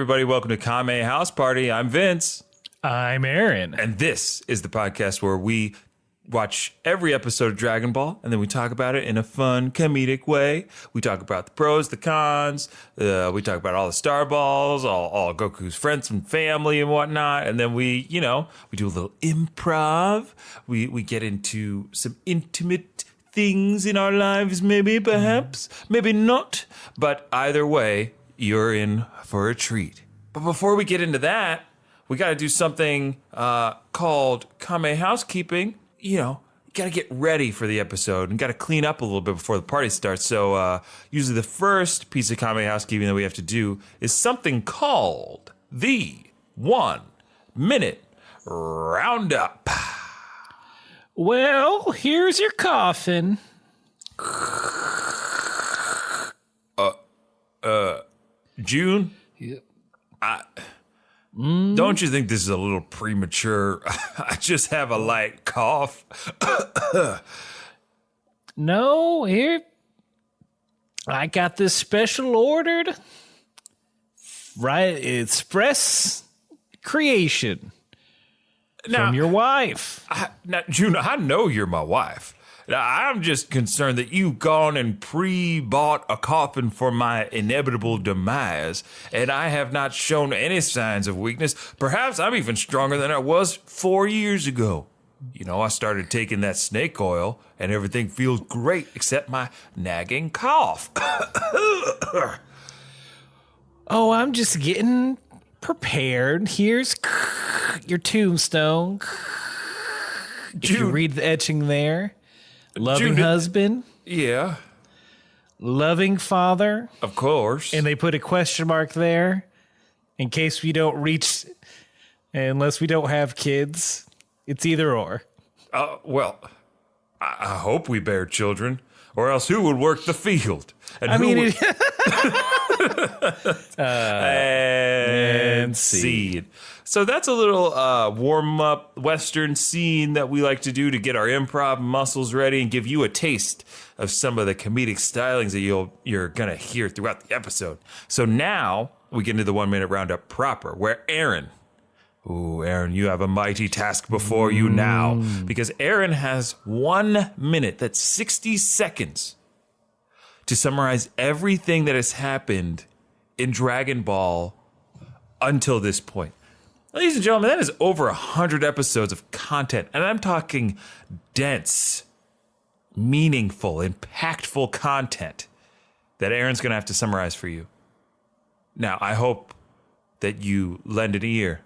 everybody. Welcome to Kame House Party. I'm Vince. I'm Aaron. And this is the podcast where we watch every episode of Dragon Ball, and then we talk about it in a fun, comedic way. We talk about the pros, the cons. We talk about all the Star Balls, all Goku's friends and family and whatnot. And then we do a little improv. We get into some intimate things in our lives, maybe, perhaps, maybe not. But either way, you're in for a treat. But before we get into that, we got to do something called Kame Housekeeping. You got to get ready for the episode and got to clean up a little bit before the party starts. So usually the first piece of Kame Housekeeping that we have to do is something called the 1 Minute Roundup. Well, here's your coffin. June? Yep. Don't you think this is a little premature? I just have a light cough. No, here. I got this special ordered. Right, express creation from your wife. Now, June, I know you're my wife. I'm just concerned that you've gone and pre-bought a coffin for my inevitable demise, and I have not shown any signs of weakness. Perhaps I'm even stronger than I was 4 years ago. I started taking that snake oil, and everything feels great except my nagging cough. Oh, I'm just getting prepared. Here's your tombstone. If you read the etching there. Loving husband. Yeah. Loving father. Of course. And they put a question mark there in case we don't reach, unless we don't have kids. It's either or. Well, I hope we bear children, or else who would work the field? And and seed. So that's a little warm-up Western scene that we like to do to get our improv muscles ready and give you a taste of some of the comedic stylings that you're going to hear throughout the episode. So now we get into the 1 minute roundup proper, where Aaron, you have a mighty task before you now, because Aaron has 1 minute, that's 60 seconds, to summarize everything that has happened in Dragon Ball until this point. Ladies and gentlemen, that is over 100 episodes of content, and I'm talking dense, meaningful, impactful content that Aaron's going to have to summarize for you. Now, I hope that you lend an ear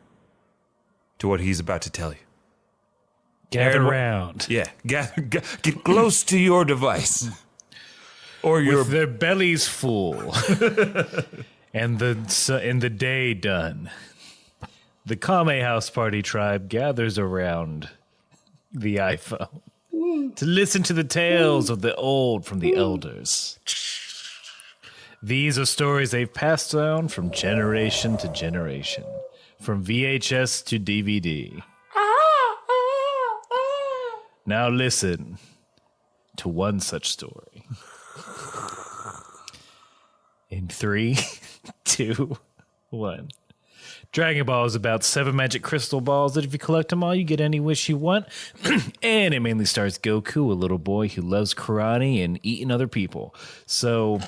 to what he's about to tell you. Gather round. Yeah, get close to your device. Or your with their bellies full and the day done. The Kame House Party tribe gathers around the iPhone to listen to the tales of the old from the elders. These are stories they've passed down from generation to generation, from VHS to DVD. Now listen to one such story. In 3, 2, 1. Dragon Ball is about 7 magic crystal balls that if you collect them all, you get any wish you want. And it mainly stars Goku, a little boy who loves karate and eating other people. So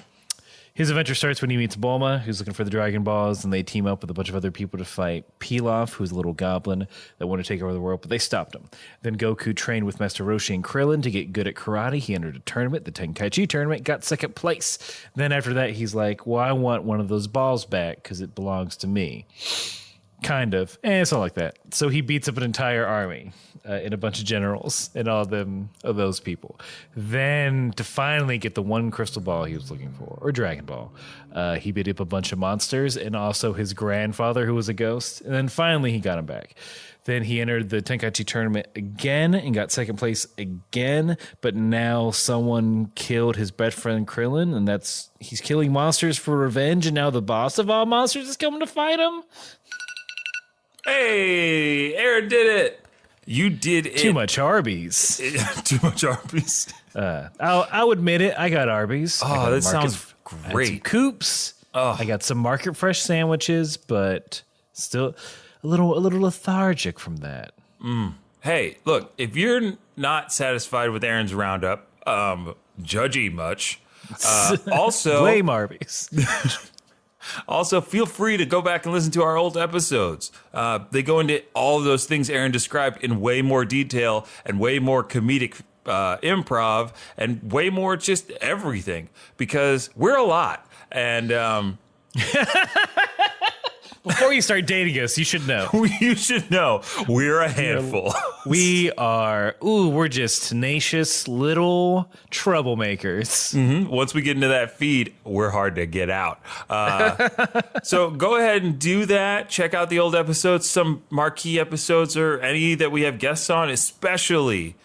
his adventure starts when he meets Bulma, who's looking for the Dragon Balls, and they team up with a bunch of other people to fight Pilaf, who's a little goblin that wanted to take over the world, but they stopped him. Then Goku trained with Master Roshi and Krillin to get good at karate. He entered a tournament, the Tenkaichi tournament, got second place. Then after that, he's like, well, I want one of those balls back because it belongs to me. Kind of. It's not like that. So he beats up an entire army and a bunch of generals and all of those people. Then to finally get the one crystal ball he was looking for, or Dragon Ball, he beat up a bunch of monsters and also his grandfather who was a ghost. And then finally he got him back. Then he entered the Tenkaichi tournament again and got second place again. But now someone killed his best friend Krillin, and he's killing monsters for revenge. And now the boss of all monsters is coming to fight him. Hey, Aaron did it. You did it. Too much Arby's. Too much Arby's. I'll admit it. I got Arby's. Oh, that sounds great. Coops. I got some market fresh sandwiches, but still a little lethargic from that. Hey, look, if you're not satisfied with Aaron's roundup, judgy much. Also, Blame Arby's. Also, feel free to go back and listen to our old episodes. They go into all of those things Aaron described in way more detail and way more comedic improv and way more just everything because we're a lot. And Before you start dating us, you should know. you should know we're a handful. We're just tenacious little troublemakers. Once we get into that feed, we're hard to get out. So go ahead and do that. Check out the old episodes, some marquee episodes or any that we have guests on, especially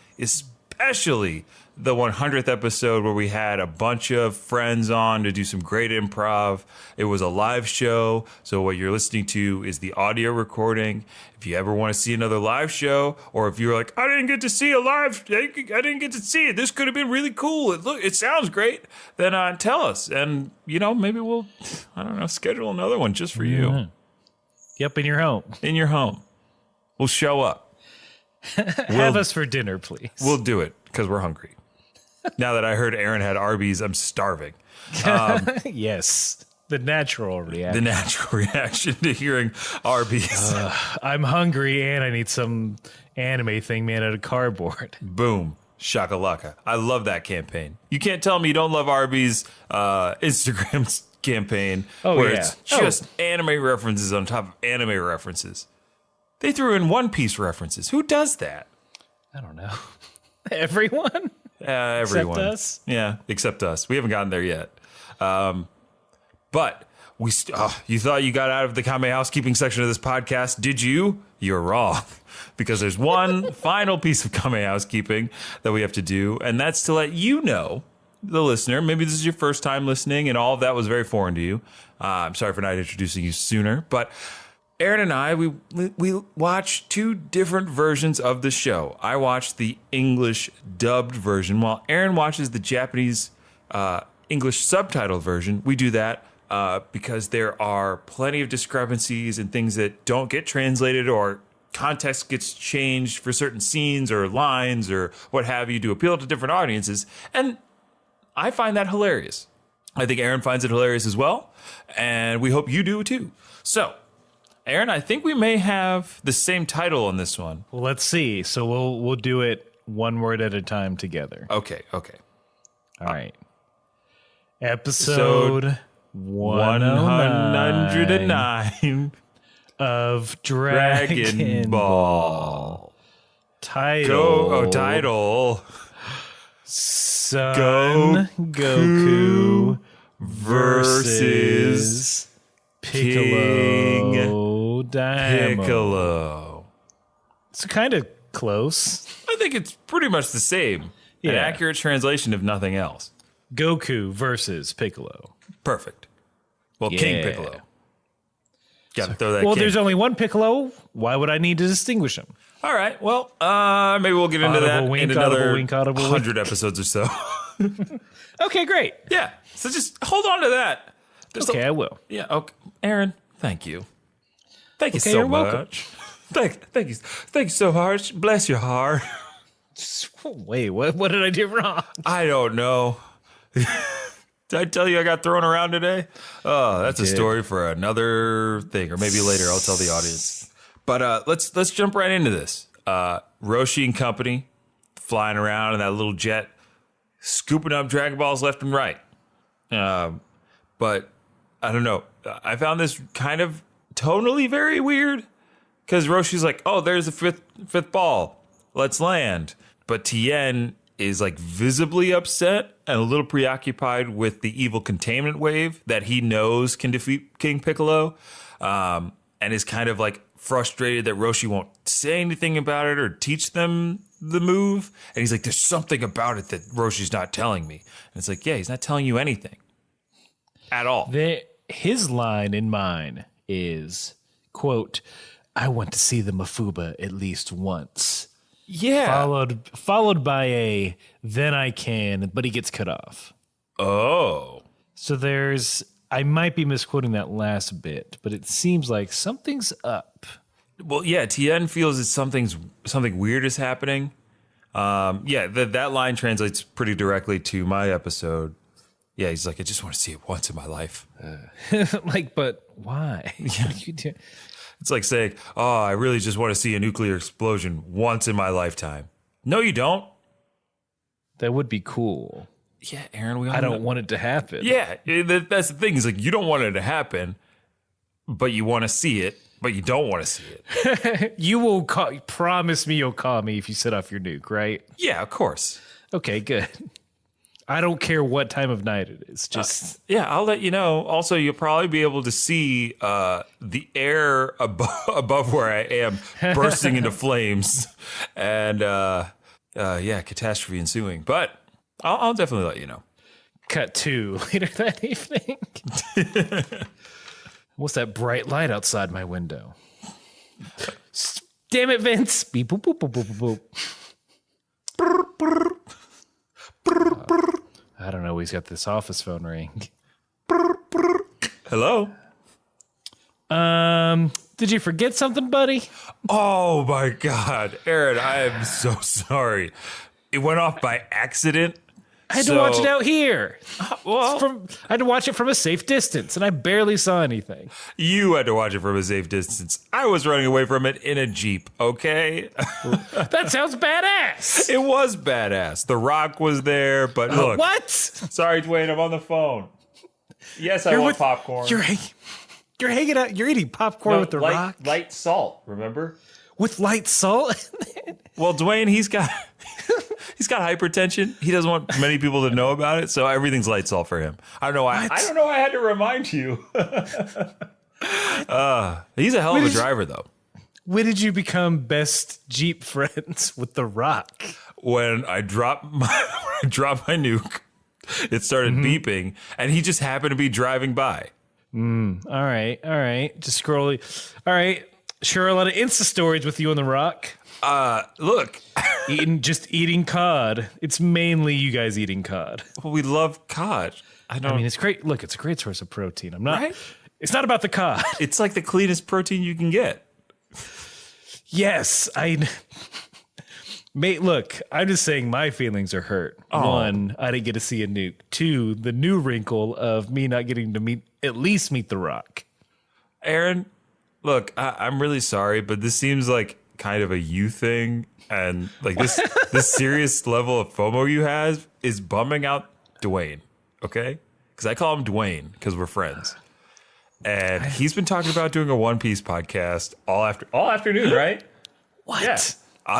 the 100th episode where we had a bunch of friends on to do some great improv. It was a live show, so what you're listening to is the audio recording. If you ever want to see another live show, or if you're like, I didn't get to see it, this could have been really cool. It sounds great. Then tell us, and maybe we'll, schedule another one just for you. Mm-hmm. Yep, in your home. In your home, we'll show up. Have us for dinner, please. We'll do it because we're hungry. Now that I heard Aaron had Arby's, I'm starving. Yes, the natural reaction. The natural reaction to hearing Arby's. I'm hungry and I need some anime thing made out of cardboard. Boom. Shakalaka. I love that campaign. You can't tell me you don't love Arby's Instagram campaign where it's just anime references on top of anime references. They threw in One Piece references. Who does that? I don't know. Everyone? Everyone. Except us? Yeah, except us. We haven't gotten there yet. But you thought you got out of the Kame housekeeping section of this podcast. Did you? You're wrong. Because there's one final piece of Kame housekeeping that we have to do, and that's to let you know, the listener, maybe this is your first time listening and all of that was very foreign to you. I'm sorry for not introducing you sooner, but Aaron and I, we watched two different versions of the show. I watched the English dubbed version, while Aaron watches the Japanese English subtitled version. We do that because there are plenty of discrepancies and things that don't get translated or context gets changed for certain scenes or lines or what have you to appeal to different audiences. And I find that hilarious. I think Aaron finds it hilarious as well. And we hope you do too. So, Aaron, I think we may have the same title on this one. Well, let's see. So we'll do it one word at a time together. Okay. All right. Episode 109 of Dragon Ball. Title. Son Goku versus Piccolo Daimon. Piccolo. It's kind of close. I think it's pretty much the same. Yeah. An accurate translation, if nothing else. Goku versus Piccolo. Perfect. Well, Yeah. King Piccolo. Got to throw that. Well, king. there's only one Piccolo. Why would I need to distinguish them? All right. Well, maybe we'll get into Audible that wink, in another audible wink, audible wink. 100 episodes or so. Okay, great. Yeah. So just hold on to that. Okay, I will. Yeah. Okay. Aaron, thank you. Thank you Okay, so you're much. welcome. Thank you. Thank you so much. Bless your heart. Wait, what did I do wrong? I don't know. Did I tell you I got thrown around today? Oh, that's a story for another thing, or maybe later I'll tell the audience. But let's jump right into this. Roshi and company flying around in that little jet, scooping up Dragon Balls left and right. But I don't know. I found this kind of tonally very weird because Roshi's like, "Oh, there's the fifth ball. Let's land." But Tien is like visibly upset and a little preoccupied with the evil containment wave that he knows can defeat King Piccolo, and is kind of like frustrated that Roshi won't say anything about it or teach them the move. And he's like, there's something about it that Roshi's not telling me. And it's like, yeah, he's not telling you anything at all. His line in mine is, quote, "I want to see the Mafuba at least once." Yeah. Followed by a "then I can," but he gets cut off. Oh. So there's I might be misquoting that last bit, but it seems like something's up. Well, yeah, Tien feels that something weird is happening. That line translates pretty directly to my episode. Yeah, he's like, I just want to see it once in my life. Like, but why? Yeah. You do? It's like saying, oh, I really just want to see a nuclear explosion once in my lifetime. No, you don't. That would be cool. Yeah, Aaron, I don't want it to happen. Yeah, that's the thing. Is like you don't want it to happen, but you want to see it, but you don't want to see it. You will promise me you'll call me if you set off your nuke, right? Yeah, of course. Okay, good. I don't care what time of night it is. Just I'll let you know. Also, you'll probably be able to see the air above where I am bursting into flames, and catastrophe ensuing. But I'll definitely let you know. Cut 2 later that evening. What's that bright light outside my window? Damn it, Vince! Beep boop boop boop boop boop. I don't know. He's got this office phone ring. Hello. Did you forget something, buddy? Oh my God, Aaron! I am so sorry. It went off by accident. I had to watch it out here. Well, I had to watch it from a safe distance, and I barely saw anything. you had to watch it from a safe distance. I was running away from it in a Jeep, okay? That sounds badass. It was badass. The Rock was there, but look. What? Sorry, Dwayne, I'm on the phone. Yes, I want popcorn. You're hanging out. You're eating popcorn with the Rock? Light salt, remember? With light salt? Well, Dwayne, he's got hypertension. He doesn't want many people to know about it, so everything's light salt for him. I don't know why. I don't know why I had to remind you. He's a hell of a driver, though. When did you become best Jeep friends with the Rock? When I dropped my nuke, it started beeping, and he just happened to be driving by. All right. Just scrolling. All right. Sure, a lot of Insta stories with you and the Rock. Look. eating cod. It's mainly you guys eating cod. Well, we love cod. I mean, it's great. Look, it's a great source of protein. Right? It's not about the cod. It's like the cleanest protein you can get. Yes, Mate, look, I'm just saying my feelings are hurt. Oh. 1, I didn't get to see a nuke. 2, the new wrinkle of me not getting to at least meet the Rock. Aaron, look, I'm really sorry, but this seems like kind of a you thing, and like this serious level of FOMO you have is bumming out Dwayne, okay? Because I call him Dwayne because we're friends, and he's been talking about doing a One Piece podcast all afternoon, right? What? Yeah.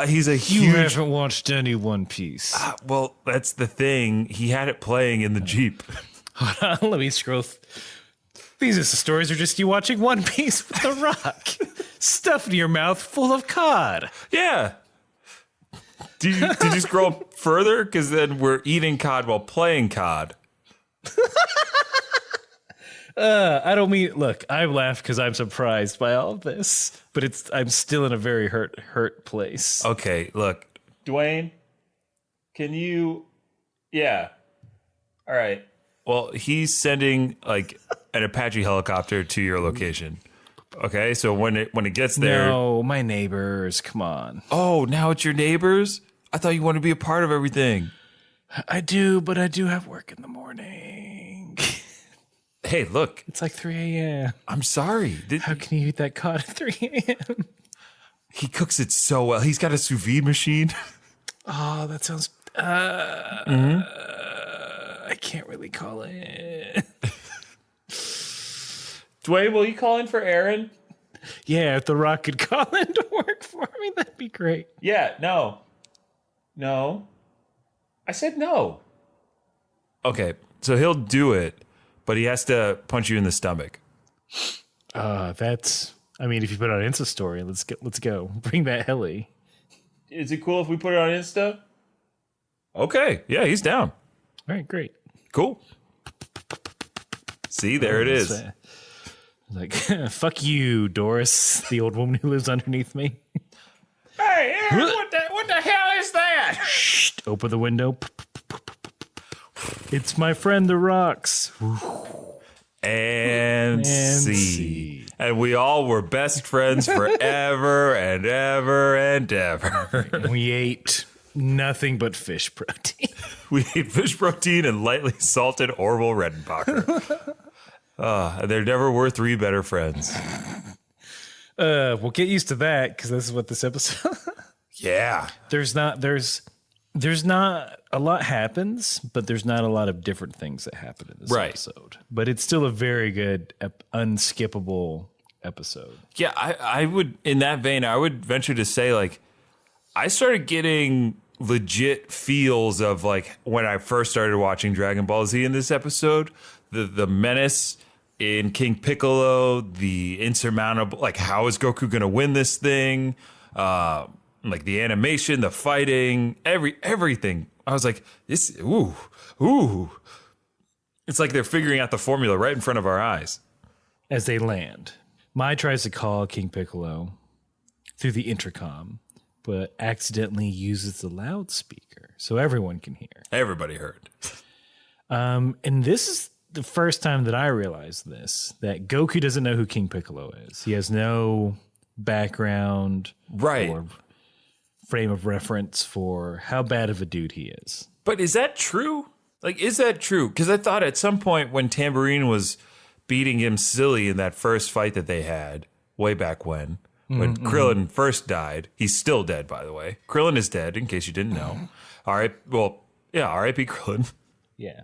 He's a huge. You haven't watched any One Piece. Well, that's the thing. He had it playing in the Jeep. Hold on, let me scroll. These Insta stories are just you watching One Piece with the Rock. Stuffed in your mouth full of cod. Yeah. Did you scroll further? Because then we're eating cod while playing cod. I don't mean. Look, I laugh because I'm surprised by all of this, but I'm still in a very hurt place. Okay, look, Dwayne, can you? Yeah. All right. Well, he's sending like an Apache helicopter to your location. Okay, so when it gets there, no, my neighbors, come on. Oh, now it's your neighbors? I thought you wanted to be a part of everything. I do, but I do have work in the morning. Hey, look. It's like 3 a.m. I'm sorry. How can you eat that cod at 3 a.m.? He cooks it so well. He's got a sous vide machine. Oh, that sounds... I can't really call it. Dwayne, will you call in for Aaron? Yeah, if the Rock could call in to work for me, that'd be great. Yeah, no. No. I said no. Okay, so he'll do it, but he has to punch you in the stomach. That's... I mean, if you put it on Insta story, let's go. Bring that heli. Is it cool if we put it on Insta? Okay, yeah, he's down. All right, great. Cool. See, there it is. Like, fuck you, Doris, the old woman who lives underneath me. Hey, Aaron, what the hell is that? Shh, open the window. It's my friend, the Rocks. And see. see. And we all were best friends forever and ever and ever. We ate nothing but fish protein. We ate fish protein and lightly salted Orville Redenbacher. And there never were three better friends. We'll get used to that because this is what this episode. Yeah. There's not a lot happens, but there's not a lot of different things that happen in this episode. But it's still a very good, unskippable episode. Yeah, I would, in that vein, I would venture to say, like, I started getting legit feels of, like, when I first started watching Dragon Ball Z in this episode, the menace in King Piccolo, the insurmountable, like, how is Goku going to win this thing? Like the animation, the fighting, everything. I was like, this, ooh. It's like they're figuring out the formula right in front of our eyes. As they land, Mai tries to call King Piccolo through the intercom, but accidentally uses the loudspeaker so everyone can hear. Everybody heard. And this is the first time that I realized this, that Goku doesn't know who King Piccolo is. He has no background or frame of reference for how bad of a dude he is. But is that true? Like, is that true? Because I thought at some point when Tambourine was beating him silly in that first fight that they had way back when Krillin first died, he's still dead, by the way. Krillin is dead, in case you didn't know. All right. Well, yeah, R.I.P. Krillin. Yeah.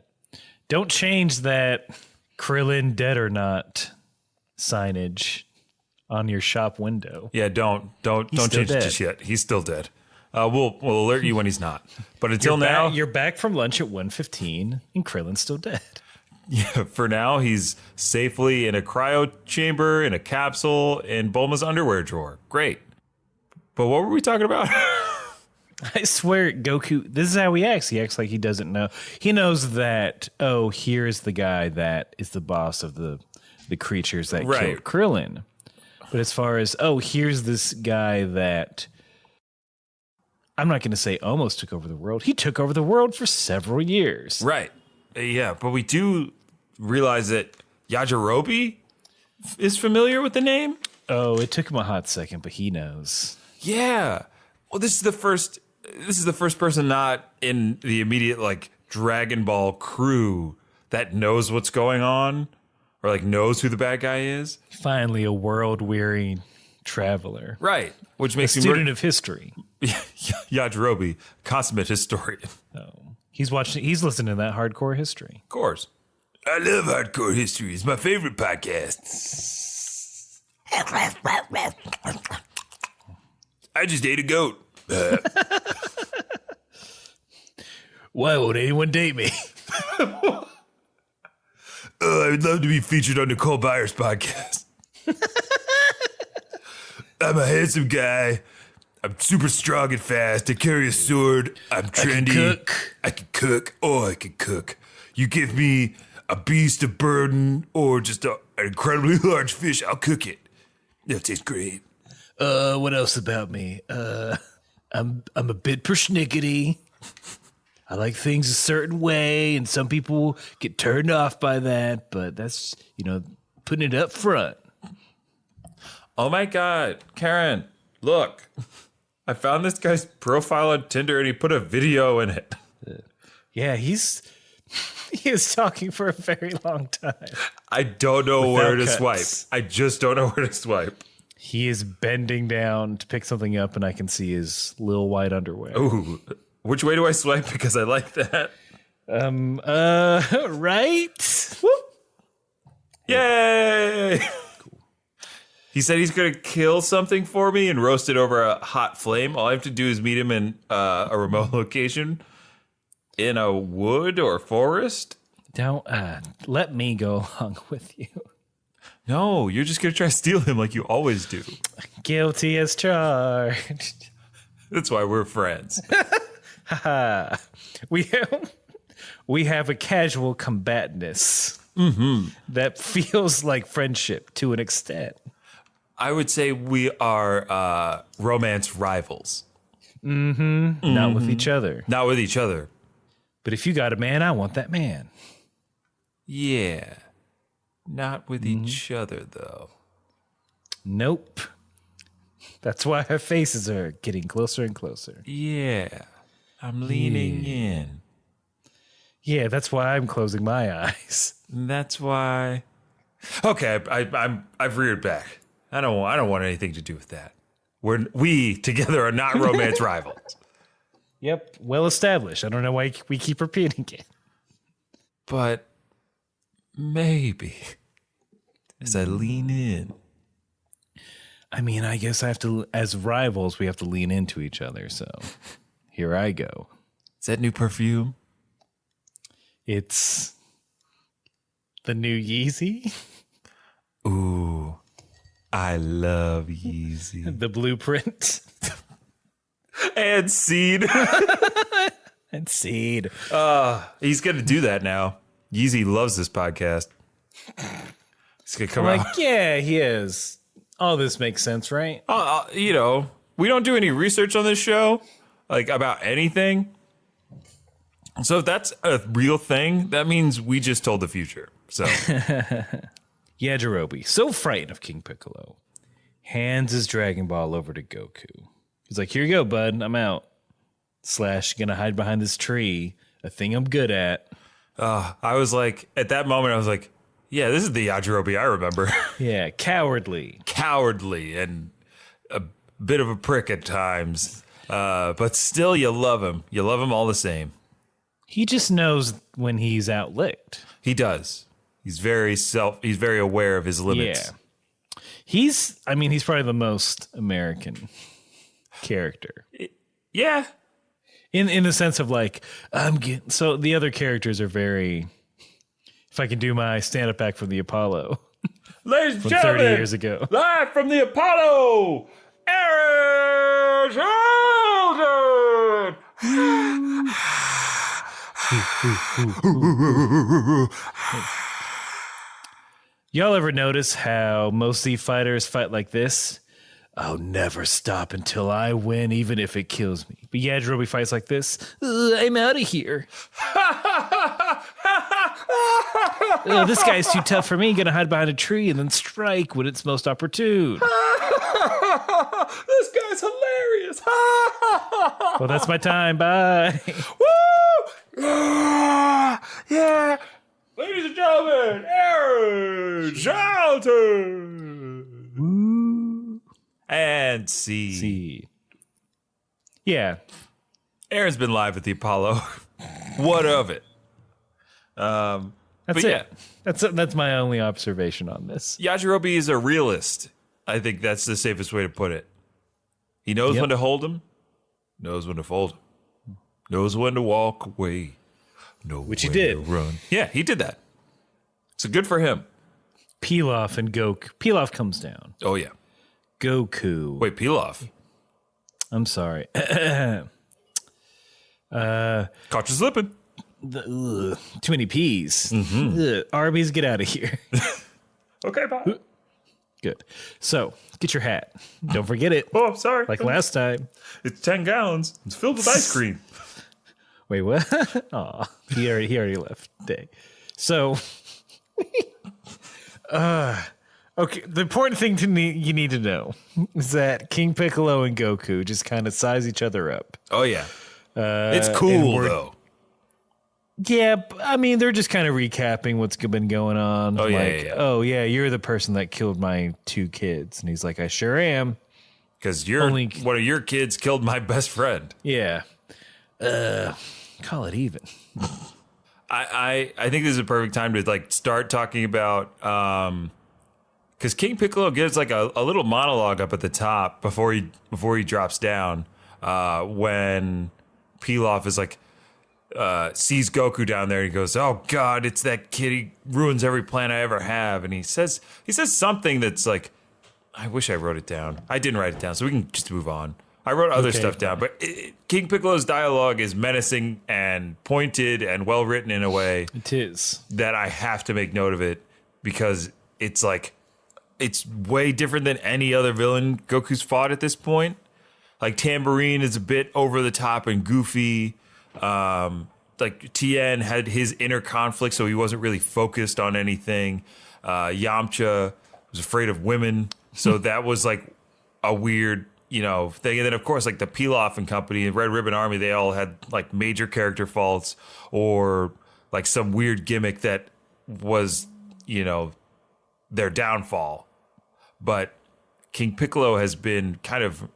Don't change that Krillin dead or not signage on your shop window. Yeah, don't change it just yet. He's still dead. We'll alert you when he's not. But until now, you're back from lunch at 1:15 and Krillin's still dead. Yeah, for now he's safely in a cryo chamber in a capsule in Bulma's underwear drawer. Great. But what were we talking about? I swear, Goku, this is how he acts. He acts like he doesn't know. He knows that, here's the guy that is the boss of the creatures that killed Krillin. But as far as, here's this guy that, I'm not going to say almost took over the world. He took over the world for several years. Right. Yeah, but we do realize that Yajirobe is familiar with the name. Oh, it took him a hot second, but he knows. Yeah. Well, this is the first person not in the immediate, like, Dragon Ball crew that knows what's going on. Or, like, knows who the bad guy is. Finally, a world-weary traveler. Right. Which makes a student of history. Yajirobe, consummate historian. Oh. He's listening to that hardcore history. Of course. I love hardcore history. It's my favorite podcast. I just ate a goat. Why won't anyone date me? I would love to be featured on Nicole Byers' podcast. I'm a handsome guy. I'm super strong and fast. I carry a sword. I'm trendy. I can cook. Oh, I can cook. You give me a beast of burden or just an incredibly large fish, I'll cook it. It'll taste great. What else about me? I'm a bit persnickety. I like things a certain way, and some people get turned off by that, but that's, putting it up front. Oh my God, Karen, look. I found this guy's profile on Tinder and he put a video in it. Yeah, he is talking for a very long time. I don't know where to swipe. I just don't know where to swipe. He is bending down to pick something up, and I can see his little white underwear. Ooh. Which way do I swipe? Because I like that. Right? Whoop. Yay! Cool. He said he's going to kill something for me and roast it over a hot flame. All I have to do is meet him in a remote location in a wood or forest. Don't let me go along with you. No, you're just going to try to steal him like you always do. Guilty as charged. That's why we're friends. We have a casual combatantness that feels like friendship to an extent. I would say we are romance rivals. Not with each other. Not with each other. But if you got a man, I want that man. Yeah. Not with each other, though. Nope. That's why our faces are getting closer and closer. Yeah. I'm leaning in. Yeah, that's why I'm closing my eyes. That's why. Okay, I've reared back. I don't want anything to do with that. We together are not romance rivals. Yep, well established. I don't know why we keep repeating it. But maybe as I lean in. I mean, I guess I have to, as rivals, we have to lean into each other. So here I go. Is that new perfume? It's the new Yeezy. Ooh, I love Yeezy. The blueprint. And Seed. And Seed. He's going to do that now. Yeezy loves this podcast. He's going to come out. Yeah, he is. All this makes sense, right? We don't do any research on this show, like about anything. So if that's a real thing, that means we just told the future. So Yajirobe, so frightened of King Piccolo, hands his Dragon Ball over to Goku. He's like, here you go, bud. I'm out. / gonna hide behind this tree, a thing I'm good at. I was like, at that moment, I was like, yeah, this is the Yajirobe I remember. Yeah, cowardly. Cowardly and a bit of a prick at times. But still, you love him. You love him all the same. He just knows when he's outlicked. He does. He's very aware of his limits. Yeah. He's probably the most American character. Yeah. In the sense of like, so the other characters are very, if I can do my stand-up act from the Apollo. Ladies and from gentlemen, 30 years ago. live from the Apollo, Aaron Sheldon. Y'all ever notice how most of the fighters fight like this? I'll never stop until I win, even if it kills me. But Yajirobe fights like this. I'm out of here. This guy's too tough for me. Gonna hide behind a tree and then strike when it's most opportune. This guy's hilarious. Well, that's my time. Bye. Woo! Yeah. Ladies and gentlemen, Aaron Shelton. Woo. And see. Yeah. Aaron's been live at the Apollo. What of it? That's it. Yeah. That's my only observation on this. Yajirobe is a realist. I think that's the safest way to put it. He knows when to hold him, knows when to fold him, knows when to walk away, which he did. Run. Yeah, he did that. So good for him. Pilaf and Goku. Pilaf comes down. Oh, yeah. Goku. Wait, Pilaf. I'm sorry. Caught you slipping. Too many peas. Mm-hmm. Arby's, get out of here. Okay, bye. Good. So, get your hat. Don't forget it. Oh, sorry. Like last time. It's 10 gallons. It's filled with ice cream. Wait, what? Aw, he already left. Dang. So, okay. The important thing you need to know is that King Piccolo and Goku just kind of size each other up. Oh, yeah. It's cool, though. Yeah, I mean, they're just kind of recapping what's been going on. Oh, like, yeah. Oh, yeah, you're the person that killed my 2 kids. And he's like, I sure am. Because one of your kids killed my best friend. Yeah. Call it even. I think this is a perfect time to like start talking about because King Piccolo gives like a little monologue up at the top before he drops down when Pilaf is like sees Goku down there. He goes, "Oh God, it's that kid. He ruins every plan I ever have." And he says something that's like, I wish I wrote it down. I didn't write it down, so we can just move on. I wrote other stuff down, but King Piccolo's dialogue is menacing and pointed and well written in a way. It is. That I have to make note of it because it's like it's way different than any other villain Goku's fought at this point. Like Tambourine is a bit over the top and goofy. Like Tien had his inner conflict, so he wasn't really focused on anything. Yamcha was afraid of women. So that was like a weird, thing. And then, of course, like the Pilaf and company and Red Ribbon Army, they all had like major character faults or like some weird gimmick that was, their downfall. But King Piccolo has been kind of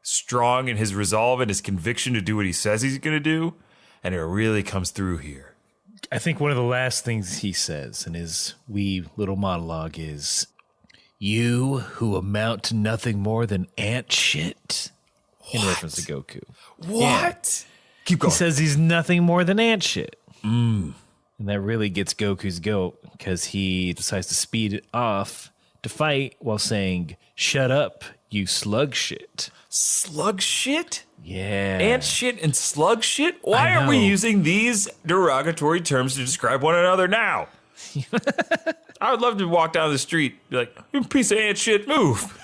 strong in his resolve and his conviction to do what he says he's going to do. And it really comes through here. I think one of the last things he says in his wee little monologue is, "You who amount to nothing more than ant shit," in reference to Goku. What? Yeah. Keep going. He says he's nothing more than ant shit. And that really gets Goku's goat because he decides to speed it off to fight while saying, "Shut up, you slug shit." Slug shit? Yeah. Ant shit and slug shit? Why are we know. using these derogatory terms to describe one another now? I would love to walk down the street and be like, "You piece of ant shit, move."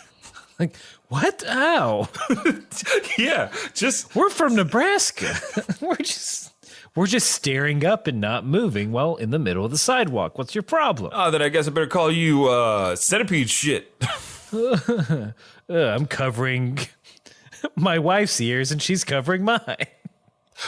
Like, what? Ow. Yeah, just We're from Nebraska. We're just staring up and not moving while in the middle of the sidewalk. What's your problem? then I guess I better call you centipede shit. I'm covering my wife's ears and she's covering mine.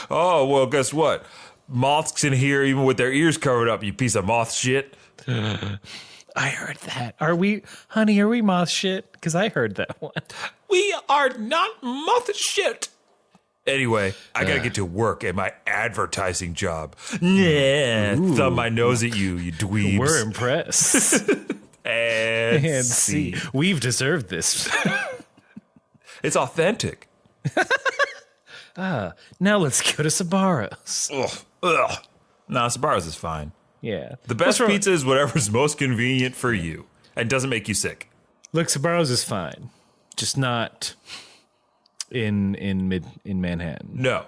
Oh, well, guess what? Moths in here even with their ears covered up, you piece of moth shit. I heard that. Are we moth shit? Because I heard that one. We are not moth shit. Anyway, I gotta get to work at my advertising job. Yeah, thumb my nose at you, you dweebs. We're impressed. and see. We've deserved this. It's authentic. Now let's go to Sabaros. Ugh. Nah, Sbarro's is fine. Yeah. The best pizza is whatever's most convenient for you and doesn't make you sick. Look, Sabaros is fine. Just not in Manhattan. No.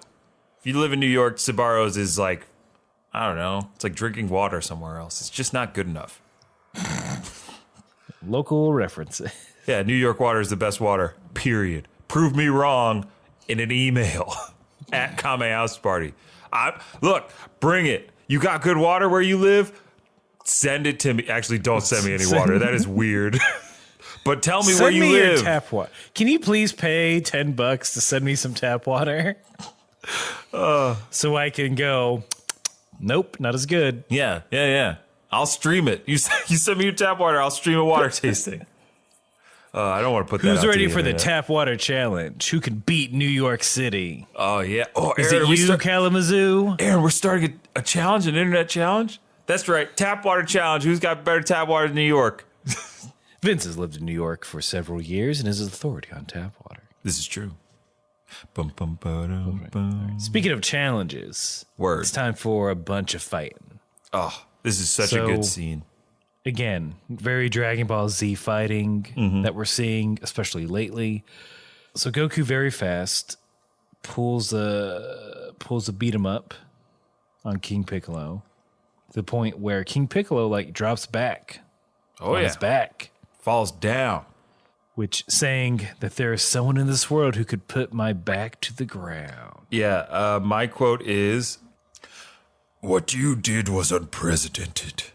If you live in New York, Sbarro's is like, I don't know, it's like drinking water somewhere else. It's just not good enough. Local references. Yeah, New York water is the best water, period. Prove me wrong in an email at Kame House Party. Look, bring it. You got good water where you live? Send it to me. Actually, don't send me any water. That is weird. But tell me where you Send me live. your tap water. Can you please pay $10 to send me some tap water? So I can go, nope, not as good. Yeah. I'll stream it. You send me your tap water, I'll stream a water tasting. I don't want to put that out Who's to ready the for the internet. tap water challenge? Who can beat New York City? Oh, yeah. Oh, Is Aaron, it you, Kalamazoo? Aaron, we're starting a challenge, an internet challenge? That's right. Tap water challenge. Who's got better tap water than New York? Vince has lived in New York for several years and is authority on tap water. This is true. Bum, bum, ba-dum, bum. Speaking of challenges, Word. it's time for a bunch of fighting. Oh, this is such a So- good scene. Again, very Dragon Ball Z fighting that we're seeing, especially lately. So Goku very fast pulls a beat 'em up on King Piccolo to the point where King Piccolo like drops back Oh, on yeah. his back, Falls down. which saying that there is someone in this world who could put my back to the ground. Yeah, my quote is, "What you did was unprecedented.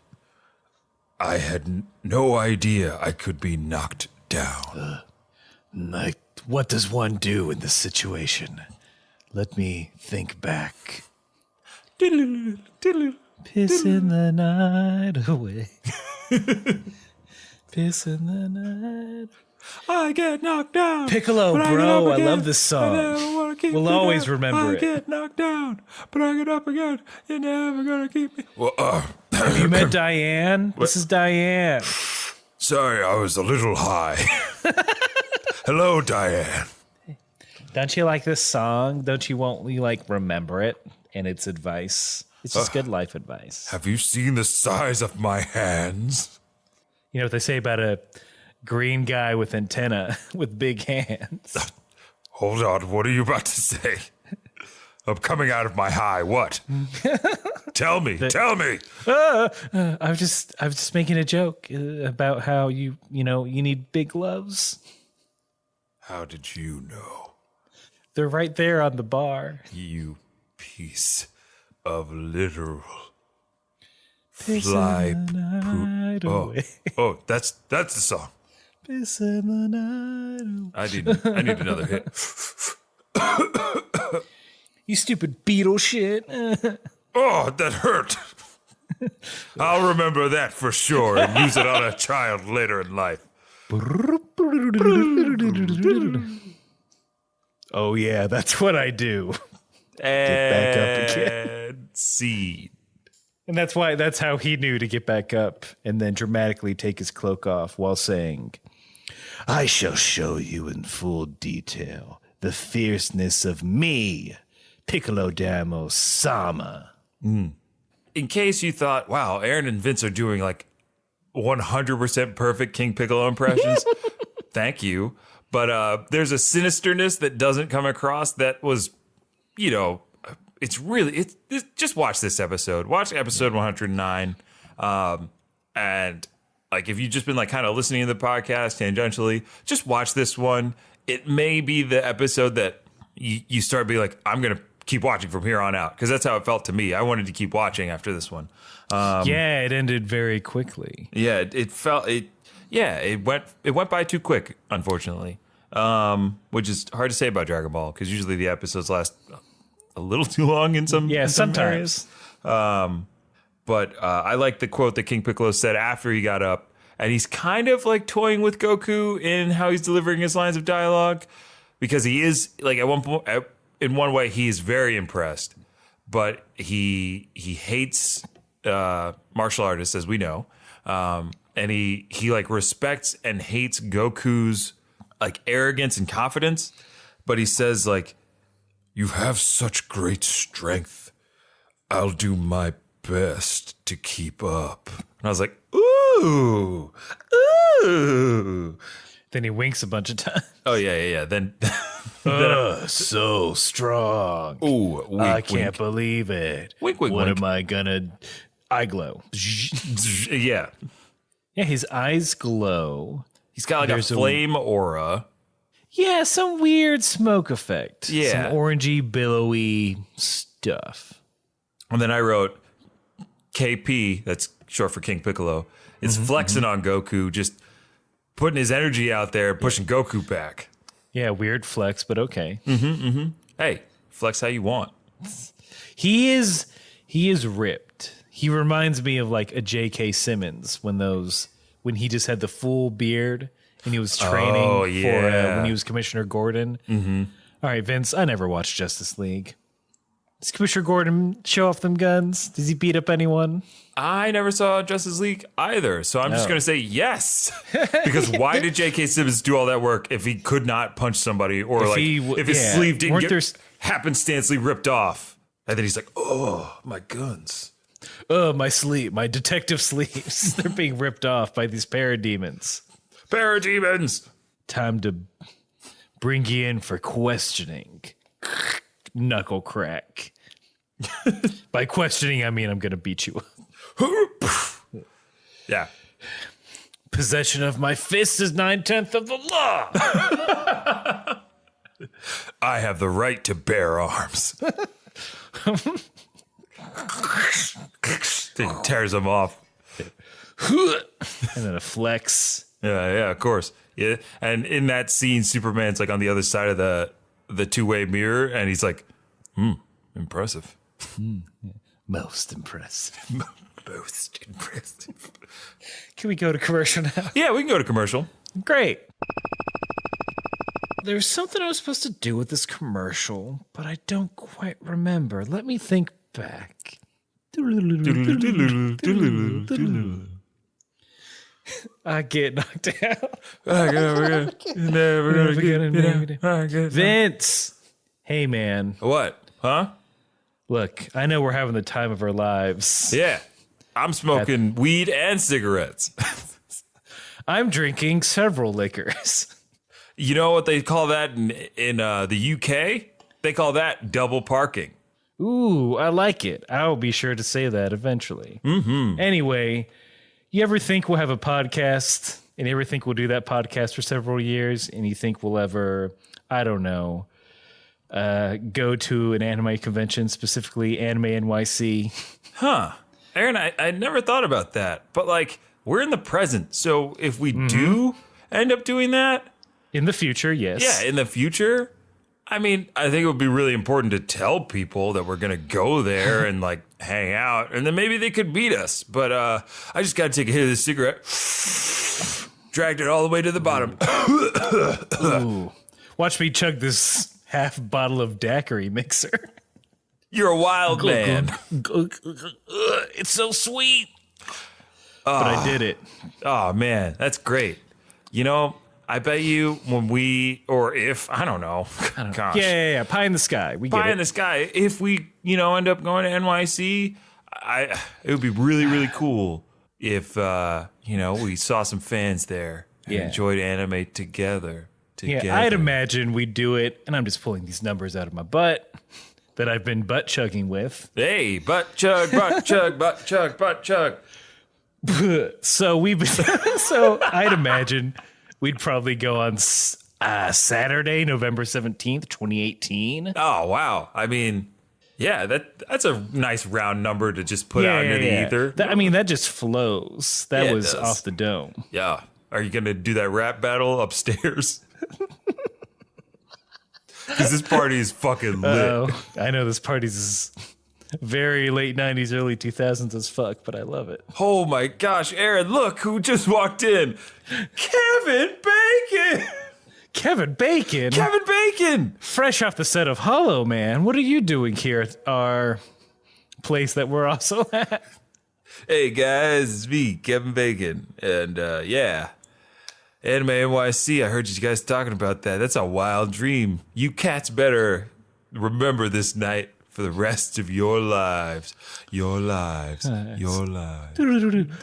I had no idea I could be knocked down." Like, what does one do in this situation? Let me think back. Pissing the night away. Pissing the night. I get knocked down. Piccolo, but I get bro, up I again. love this song. I never wanna keep We'll me always down. remember I it. get knocked down, but I get up again. You're never gonna keep me. Well, Have you met Diane? This is Diane. sorry, I was a little high. Hello, Diane. Don't you like this song? Don't you like remember it and its advice? It's just good life advice. Have you seen the size of my hands? You know what they say about a green guy with antenna with big hands? Hold on, what are you about to say? I'm coming out of my high. What? Tell me. I was just making a joke about how you need big gloves. How did you know? They're right there on the bar. You piece of literal Fly. Night away. Oh, that's the song. Pissing the night away. I need another hit. You stupid beetle shit. Oh, that hurt. I'll remember that for sure and use it on a child later in life. Oh yeah, that's what I do. Get back up again. Scene. And that's how he knew to get back up and then dramatically take his cloak off while saying, I shall show you in full detail the fierceness of me, Piccolo Damo Sama. In case you thought, wow, Aaron and Vince are doing like 100% perfect King Piccolo impressions, thank you. But there's a sinisterness that doesn't come across that was, just watch this episode. Watch episode 109. And like, if you've just been like kind of listening to the podcast tangentially, just watch this one. It may be the episode that you start being like, I'm going to keep watching from here on out. Because that's how it felt to me. I wanted to keep watching after this one. It ended very quickly. Yeah, it went by too quick, unfortunately. Which is hard to say about Dragon Ball, because usually the episodes last a little too long in some sometimes. But I like the quote that King Piccolo said after he got up, and he's kind of like toying with Goku in how he's delivering his lines of dialogue, because he is like at one point, in one way, he is very impressed, but he hates martial artists, as we know, and he like respects and hates Goku's like arrogance and confidence, but he says like, you have such great strength. I'll do my best to keep up. And I was like, ooh. Then he winks a bunch of times. Oh yeah. Then so strong. Ooh, wink, I can't wink. believe it. Wink, what wink. am I gonna? I glow. Yeah. Yeah, his eyes glow. He's got like a flame aura. Yeah, some weird smoke effect. Yeah. Some orangey, billowy stuff. And then I wrote KP, that's short for King Piccolo, is flexing on Goku, just putting his energy out there, pushing Goku back. Yeah, weird flex, but okay. Hey, flex how you want. He is ripped. He reminds me of like a J.K. Simmons when he just had the full beard and he was training for when he was Commissioner Gordon. All right, Vince, I never watched Justice League. Does Commissioner Gordon show off them guns? Does he beat up anyone? I never saw Justice League either, so I'm just going to say yes. Because why did J.K. Simmons do all that work if he could not punch somebody, or if his sleeve didn't get happenstancely ripped off? And then he's like, oh, my guns. Oh, my sleeve, my detective sleeves. They're being ripped off by these parademons. Parademons! Time to bring you in for questioning. Knuckle crack. By questioning, I mean I'm going to beat you up. Yeah. Possession of my fist is 9/10 of the law. I have the right to bear arms. He tears them off. And then a flex. Yeah, of course. Yeah, and in that scene, Superman's like on the other side of the two-way mirror, and he's like, impressive. Most impressive. Most impressive. Can we go to commercial now? Yeah, we can go to commercial. Great. There's something I was supposed to do with this commercial, but I don't quite remember. Let me think back. I get knocked out. Vince. Hey, man. What? Huh? Look, I know we're having the time of our lives. Yeah. I'm smoking weed and cigarettes. I'm drinking several liquors. You know what they call that in the UK? They call that double parking. Ooh, I like it. I'll be sure to say that eventually. Anyway, you ever think we'll have a podcast and you ever think we'll do that podcast for several years and you think we'll ever, I don't know, go to an anime convention, specifically Anime NYC? Huh. Aaron, I never thought about that. But, like, we're in the present. So if we do end up doing that, In the future, yes. yeah, in the future, I mean, I think it would be really important to tell people that we're going to go there and, like, hang out. And then maybe they could beat us. But I just got to take a hit of this cigarette. Dragged it all the way to the bottom. Ooh. Watch me chug this half bottle of daiquiri mixer. You're a wild man. It's so sweet. But I did it. Oh, man, that's great. You know, I bet you when we, or if, I don't know. Gosh. Yeah. Pie in the sky. We get Pie it. in the sky. If we, end up going to NYC, it would be really, really cool if, we saw some fans there and enjoyed anime together. Yeah, I'd imagine we'd do it, and I'm just pulling these numbers out of my butt that I've been butt chugging with. Hey, butt chug, butt chug, butt chug, butt chug. So I'd imagine we'd probably go on Saturday, November 17th, 2018. Oh, wow. I mean, yeah, that's a nice round number to just put out into the ether. That just flows. That was off the dome. Yeah. Are you going to do that rap battle upstairs? Because this party is fucking lit. I know this party's very late 90s, early 2000s as fuck, but I love it. Oh my gosh, Aaron, look who just walked in. Kevin Bacon! Kevin Bacon? Kevin Bacon! Fresh off the set of Hollow Man. What are you doing here at our place that we're also at? Hey guys, it's me, Kevin Bacon. And Anime NYC, I heard you guys talking about that. That's a wild dream. You cats better remember this night for the rest of your lives. Your lives. Your lives.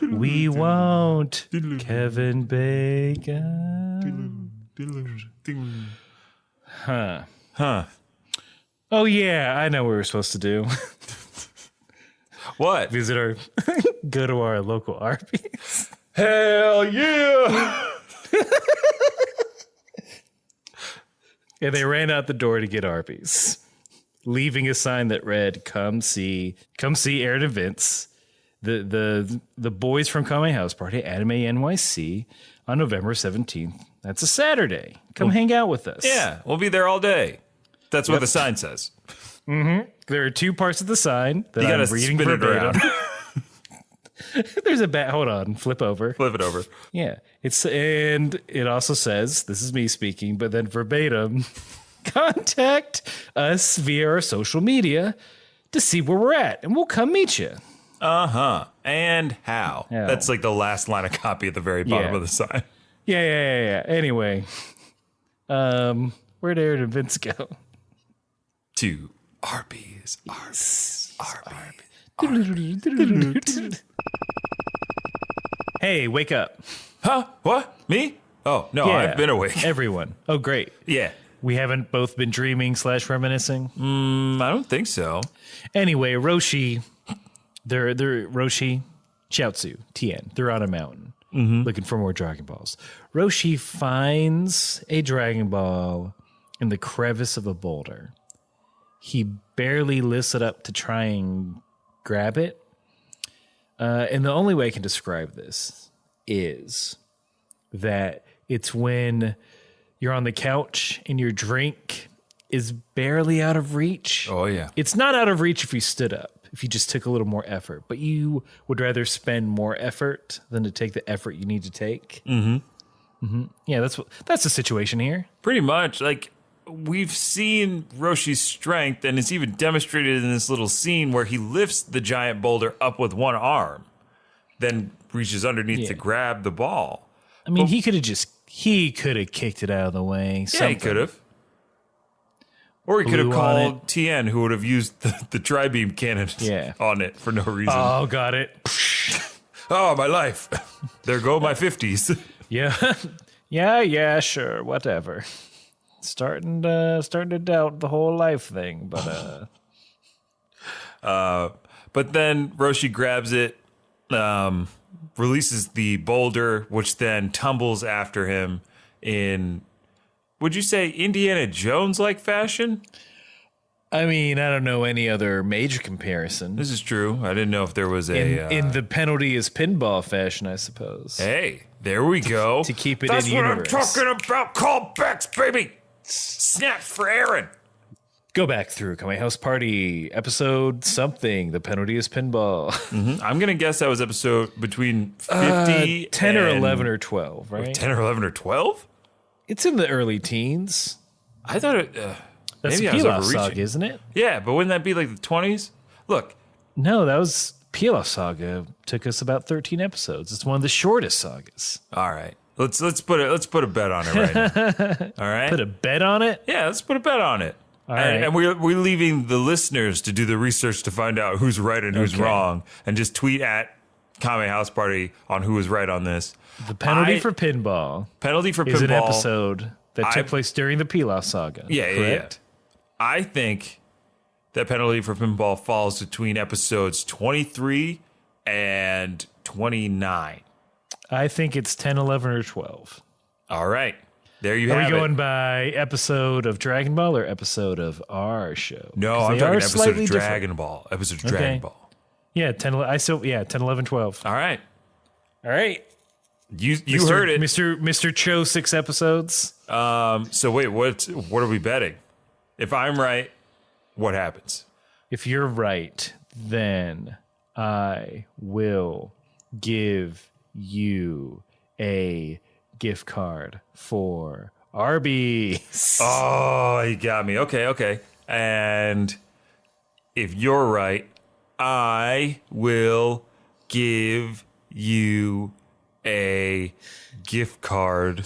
We won't. Kevin Bacon. Huh. Oh, yeah, I know what we're supposed to do. What? Go to our local Arby's. Hell yeah! Yeah, they ran out the door to get Arby's, leaving a sign that read, come see Aaron and Vince, the boys from Kame House Party, Anime NYC, on November 17th. That's a Saturday. Come hang out with us. Yeah, we'll be there all day. That's what the sign says. Mm-hmm. There are two parts of the sign that you I'm gotta reading spin it verbatim. around. There's a bat. Hold on. Flip over. Flip it over. Yeah. And it also says, this is me speaking, but then verbatim, contact us via our social media to see where we're at, and we'll come meet you. Uh-huh. And how? Yeah. That's like the last line of copy at the very bottom of the sign. Yeah. Anyway, where'd Aaron and Vince go? To Arby's. Hey, wake up. Huh? What? Me? Oh, no, Yeah, I've been awake. Everyone. Oh, great. Yeah. We haven't both been dreaming / reminiscing. I don't think so. Anyway, Roshi, they're Roshi, Chiaotzu, Tien. They're on a mountain looking for more Dragon Balls. Roshi finds a Dragon Ball in the crevice of a boulder. He barely lifts it up to try and grab it. And the only way I can describe this is that it's when you're on the couch and your drink is barely out of reach. Oh, yeah. It's not out of reach if you stood up, if you just took a little more effort, but you would rather spend more effort than to take the effort you need to take. Yeah, that's the situation here. Pretty much. Like, we've seen Roshi's strength, and it's even demonstrated in this little scene where he lifts the giant boulder up with one arm, then reaches underneath to grab the ball. I mean, he could have kicked it out of the way. Yeah, he could have. Or he could have called Tien, who would have used the tri-beam cannon on it for no reason. Oh, got it. Oh, my life. There go my 50s. Yeah, sure, whatever. Starting to doubt the whole life thing, but But then Roshi grabs it, releases the boulder, which then tumbles after him in, would you say, Indiana Jones-like fashion? I mean, I don't know any other major comparison. This is true. I didn't know if there was In the penalty is pinball fashion, I suppose. Hey, there we go. To keep it That's in what universe. I'm talking about. Callbacks, baby. Snaps for Aaron. Go back through Kame House Party, episode something. The penalty is pinball. I'm going to guess that was episode between 50 10 or and 11 or 12, right? 10 or 11 or 12? It's in the early teens. I thought it... That's maybe the I was Pilaf overreaching. Saga, isn't it? Yeah, but wouldn't that be like the 20s? Look, No, that was Pilaf Saga. Took us about 13 episodes. It's one of the shortest sagas. all right. Let's put a bet on it right now. All right? Put a bet on it? Yeah, let's put a bet on it. right. And we're leaving the listeners to do the research to find out who's right and who's Okay. wrong, and just tweet at Kame House Party on who was right on this. The penalty I- for pinball Penalty for is pinball. an episode that took place during the Pilaf Saga. Yeah, correct? I think that penalty for pinball falls between episodes 23 and 29. I think it's 10, 11, or 12. All right. There you Are have we it. going by episode of Dragon Ball or episode of our show? No, 'Cause I'm they talking are episode of slightly different. Dragon Ball. Episode of Dragon Ball. Yeah, 10, 11, 12. All right. All right. You Mr. heard it. Mr. Cho, 6 episodes. So wait, what are we betting? If I'm right, what happens? If you're right, then I will give you a gift card for Arby's. Oh, you got me. Okay. And if you're right, I will give you a gift card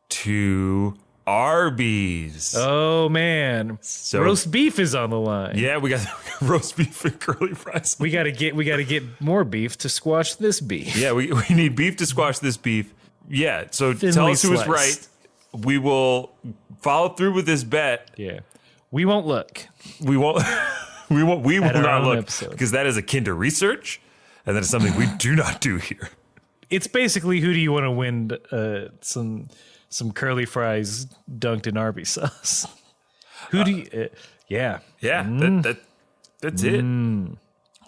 to Arby's. Oh, man. So- Roast beef is on the line. Yeah, we got roast beef and curly fries. We gotta get more beef to squash this beef. Yeah, we need beef to squash this beef. Yeah, so tell Thinly us who was sliced. right. We will follow through with this bet. Yeah. We won't look. We won't. We will At our not own look episode. because that is akin to research, and that is something we do not do here. It's basically who do you want to win some curly fries dunked in Arby's sauce? Who do you yeah. Yeah, that's it.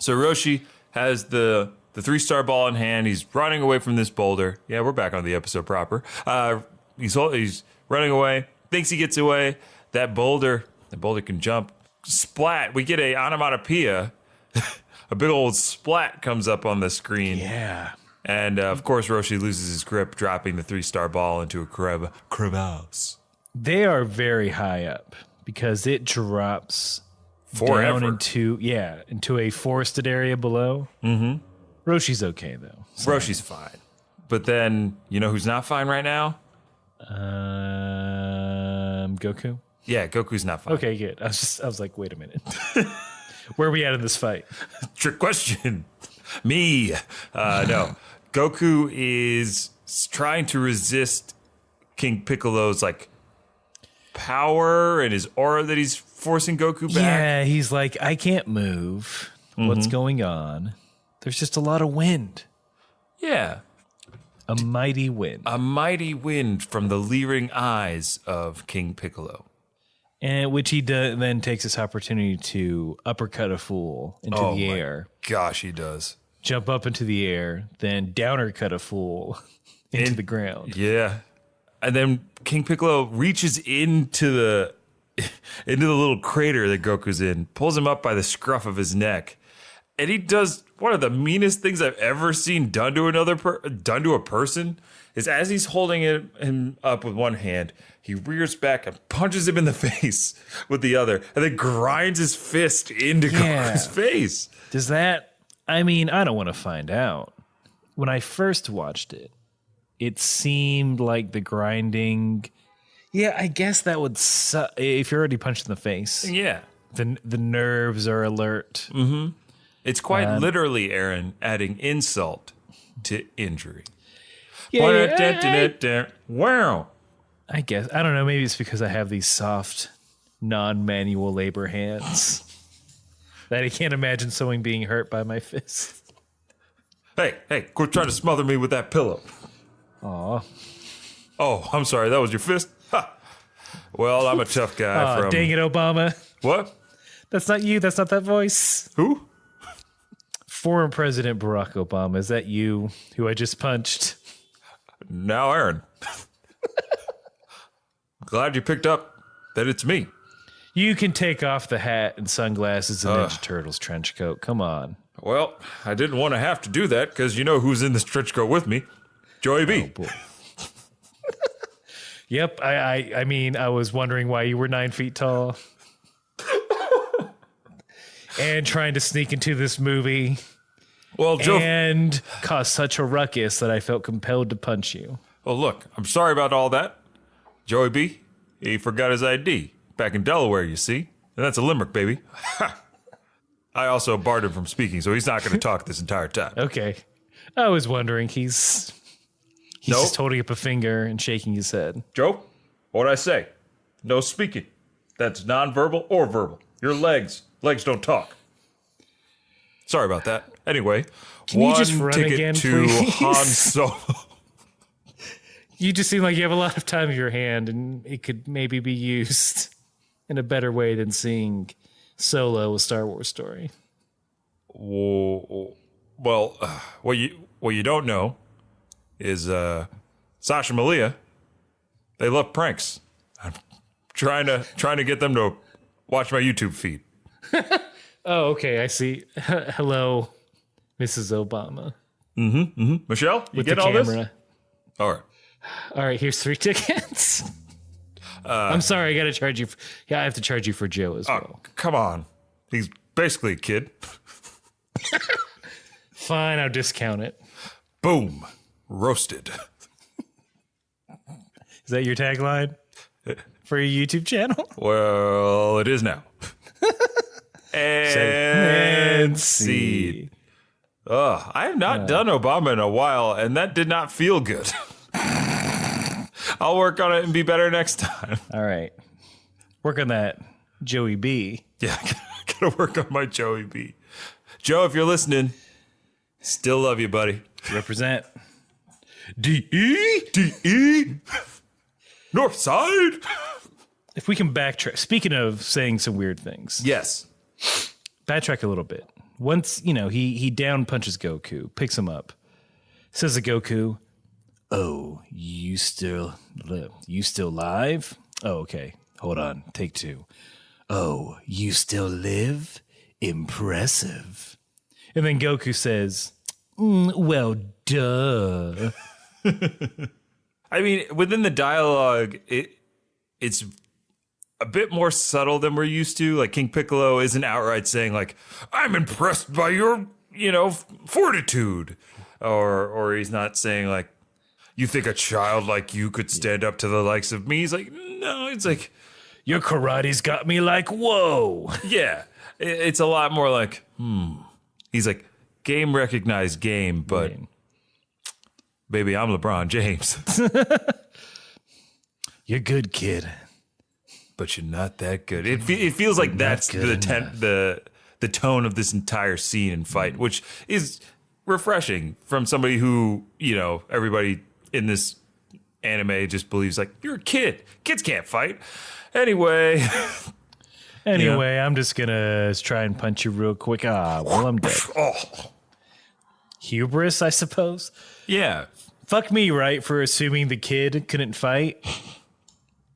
So Roshi has the 3-star ball in hand. He's running away from this boulder. Yeah, we're back on the episode proper. He's running away. Thinks he gets away. That boulder can jump. Splat. We get a onomatopoeia. A big old splat comes up on the screen. Yeah. And of course, Roshi loses his grip, dropping the 3-star ball into a crevasse. They are very high up because it drops Forever. down into a forested area below. Mm-hmm. Roshi's okay though. Roshi's fine. But then, you know who's not fine right now? Goku. Yeah, Goku's not fine. Okay, good. I was like, wait a minute. Where are we at in this fight? Trick question. Me. No. Goku is trying to resist King Piccolo's power and his aura that he's forcing Goku back. Yeah, he's like, I can't move. What's going on? There's just a lot of wind. Yeah. A mighty wind. A mighty wind from the leering eyes of King Piccolo. And which he then takes this opportunity to uppercut a fool into the air. Gosh, he does. Jump up into the air, then downercut a fool into the ground. Yeah. And then King Piccolo reaches into the little crater that Goku's in, pulls him up by the scruff of his neck, and he does one of the meanest things I've ever seen done to a person. Is as he's holding him up with one hand, he rears back and punches him in the face with the other, and then grinds his fist into Goku's face. Does that, I mean, I don't want to find out. When I first watched it, it seemed like the grinding. Yeah, I guess that would suck if you're already punched in the face. Yeah. The nerves are alert. It's quite literally, Aaron, adding insult to injury. Yeah, Wow. I guess. I don't know. Maybe it's because I have these soft, non-manual labor hands that I can't imagine someone being hurt by my fist. Hey, quit trying to smother me with that pillow. Aw. Oh, I'm sorry. That was your fist? Ha. Well, I'm a tough guy Dang it, Obama. What? That's not you. That's not that voice. Who? Former President Barack Obama. Is that you who I just punched? Now, Aaron. Glad you picked up that it's me. You can take off the hat and sunglasses and Ninja Turtles trench coat. Come on. Well, I didn't want to have to do that because you know who's in this trench coat with me. Joey B. Oh, boy. Yep. I mean, I was wondering why you were 9 feet tall. And trying to sneak into this movie. Well, Joe. And cause such a ruckus that I felt compelled to punch you. Well, look, I'm sorry about all that. Joey B, he forgot his ID. Back in Delaware, you see. And that's a limerick, baby. I also barred him from speaking, so he's not going to talk this entire time. Okay. I was wondering. He's just holding up a finger and shaking his head. Joe, what'd I say? No speaking. That's nonverbal or verbal. Your legs don't talk. Sorry about that. Anyway, Can you just run ticket again, to please? Han Solo. You just seem like you have a lot of time in your hand, and it could maybe be used in a better way than seeing Solo, a Star Wars story. Well, what you don't know is Sasha Malia. They love pranks. I'm trying to get them to watch my YouTube feed. Oh, okay, I see. Hello, Mrs. Obama. Michelle, you With get the all camera. this? All right. All right, here's 3 tickets. I'm sorry, I got to charge you. I have to charge you for Joe as well. Come on. He's basically a kid. Fine, I'll discount it. Boom. Roasted. Is that your tagline for your YouTube channel? Well, it is now. And seed. I have not done Obama in a while, and that did not feel good. I'll work on it and be better next time. All right. Work on that, Joey B. Yeah, gotta work on my Joey B. Joe, if you're listening, still love you, buddy. Represent. D-E? D-E? North side? If we can backtrack, speaking of saying some weird things, Yes. backtrack a little bit. Once, he down punches Goku, picks him up, says to Goku, "Oh, you still live? Oh, okay. Hold on. Take 2. Oh, you still live? Impressive." And then Goku says, "Well, duh." I mean, within the dialogue, it's a bit more subtle than we're used to. Like King Piccolo isn't outright saying like, "I'm impressed by your, fortitude," or he's not saying like, "You think a child like you could stand up to the likes of me?" He's like, no, it's like, Your karate's got me like, whoa. yeah, it's a lot more like, He's like, game recognized game, but baby, I'm LeBron James. You're good, kid. But you're not that good. It feels like that's the tone of this entire scene and fight, which is refreshing from somebody who, everybody in this anime just believes like, you're a kid. Kids can't fight. Anyway. I'm just going to try and punch you real quick. Well, I'm dead. Hubris, I suppose. Yeah. Fuck me, right, for assuming the kid couldn't fight.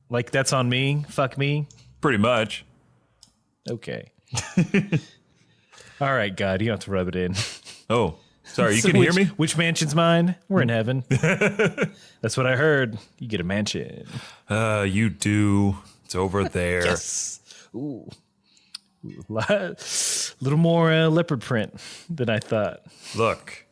Like, that's on me. Fuck me. Pretty much. Okay. All right, God, you don't have to rub it in. Oh, sorry. You can hear me? Which mansion's mine? We're in heaven. That's what I heard. You get a mansion. You do. It's over there. Yes. Ooh. Little more leopard print than I thought. Look,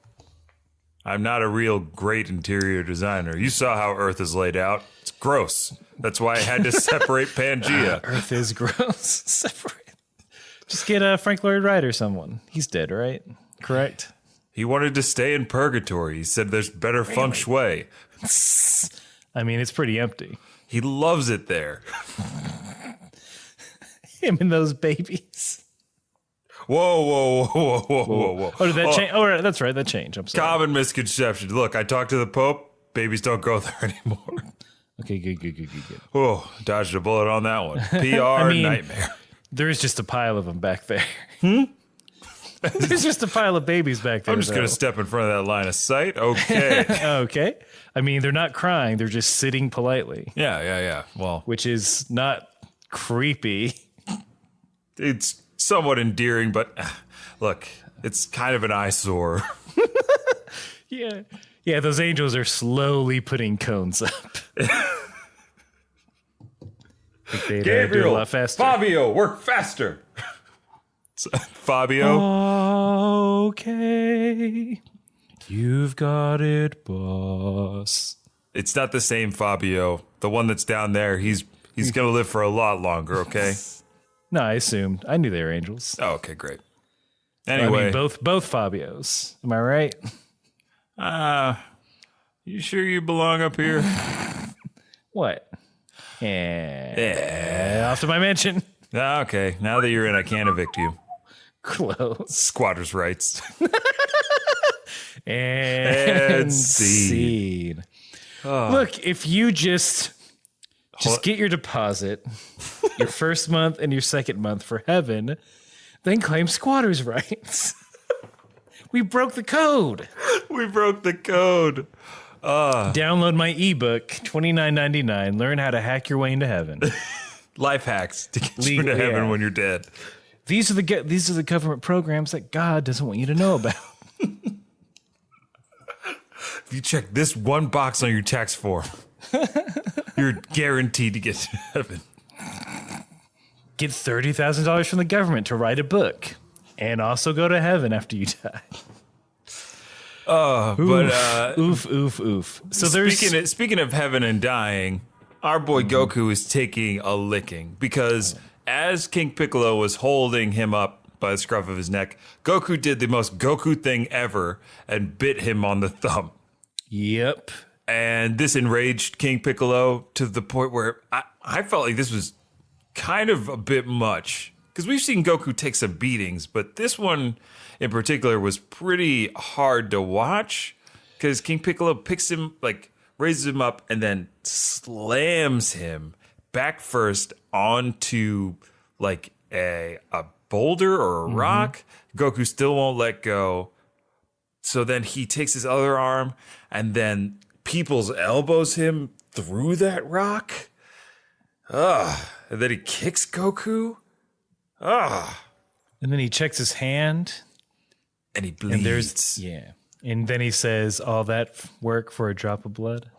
I'm not a real great interior designer. You saw how Earth is laid out. It's gross. That's why I had to separate Pangea. Earth is gross. Separate. Just get Frank Lloyd Wright or someone. He's dead, right? Correct? He wanted to stay in purgatory. He said there's better feng shui. I mean, it's pretty empty. He loves it there. Him and those babies. Whoa. Oh, did that change? Oh, that's right. That changed. I'm sorry. Common misconception. Look, I talked to the Pope. Babies don't go there anymore. Okay, good. Oh, dodged a bullet on that one. PR nightmare. There is just a pile of them back there. There's just a pile of babies back there. I'm just going to step in front of that line of sight. Okay. Okay. I mean, they're not crying. They're just sitting politely. Yeah. Well, Which is not creepy. it's somewhat endearing, but look, it's kind of an eyesore. Yeah. Yeah, those angels are slowly putting cones up. They'd do a lot faster. Fabio, work faster. Fabio. Okay. You've got it, boss. It's not the same Fabio. The one that's down there, he's going to live for a lot longer, okay? No, I assumed. I knew they were angels. Oh, okay, great. Anyway. I mean, both Fabios. Am I right? You sure you belong up here? What? Yeah. Off to my mansion. Okay, now that you're in, I can't evict you. Close. Squatters' rights. And scene. Oh. Look, if you just get your deposit, your first month and your second month for heaven, then claim squatters' rights. We broke the code. We broke the code. Download my ebook, $29.99. Learn how to hack your way into heaven. Life hacks to get you into heaven when you're dead. These are the government programs that God doesn't want you to know about. If you check this one box on your tax form, you're guaranteed to get to heaven. Get $30,000 from the government to write a book, and also go to heaven after you die. Oof. So speaking of heaven and dying, our boy Goku is taking a licking because as King Piccolo was holding him up by the scruff of his neck, Goku did the most Goku thing ever and bit him on the thumb. Yep. And this enraged King Piccolo to the point where I felt like this was kind of a bit much. Because we've seen Goku take some beatings, but this one in particular was pretty hard to watch. Because King Piccolo picks him, like, raises him up and then slams him back first onto, like, a boulder or a rock. Goku still won't let go. So then he takes his other arm and then Peoples elbows him through that rock. And then he kicks Goku. And then he checks his hand. And he bleeds. And then he says, all that work for a drop of blood?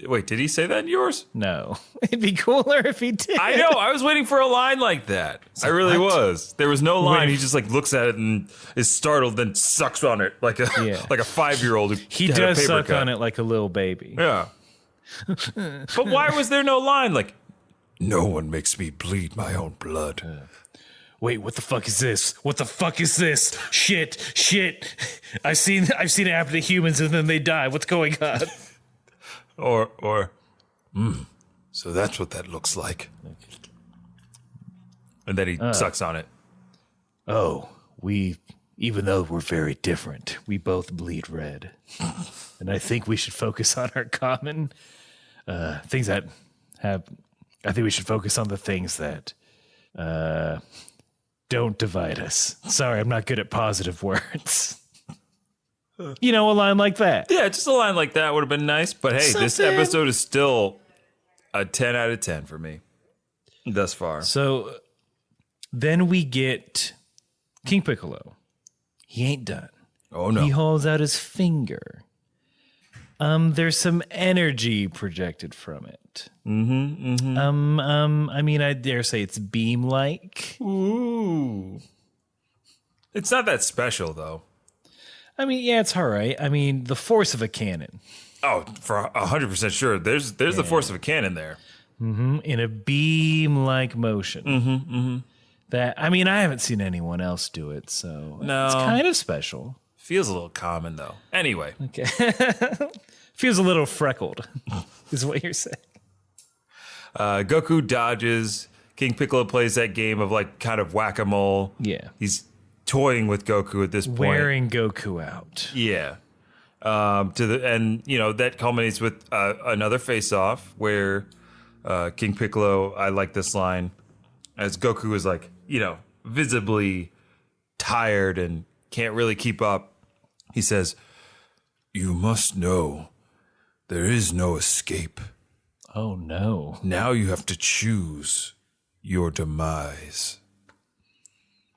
Wait, did he say that in yours? No. It'd be cooler if he did. I know. I was waiting for a line like that. I really was. There was no line. He just like looks at it and is startled, then sucks on it like a 5-year-old who he had does a paper suck cut. on it like a little baby. Yeah. But why was there no line? Like, no one makes me bleed my own blood. Wait, what the fuck is this? What the fuck is this? Shit. I've seen it happen to humans and then they die. What's going on? So that's what that looks like. And then he sucks on it. Oh, even though we're very different, we both bleed red. And I think we should focus on our common things that have. I think we should focus on the things that don't divide us. Sorry, I'm not good at positive words. You know, a line like that. Yeah, just a line like that would have been nice. But hey, this episode is still a 10 out of 10 for me thus far. So then we get King Piccolo. He ain't done. Oh, no. He holds out his finger. There's some energy projected from it. I mean, I dare say it's beam-like. Ooh. It's not that special, though. I mean, yeah, it's all right. I mean, the force of a cannon. Oh, for 100% sure. There's the force of a cannon there. In a beam-like motion. That, I mean, I haven't seen anyone else do it, so it's kind of special. Feels a little common, though. Anyway. Okay. Feels a little freckled, is what you're saying. Goku dodges. King Piccolo plays that game of, like, kind of whack-a-mole. Yeah. He's toying with Goku at this point. Wearing Goku out. Yeah. That culminates with another face-off where King Piccolo, I like this line, as Goku is like, visibly tired and can't really keep up. He says, "You must know there is no escape. Oh, no. Now you have to choose your demise."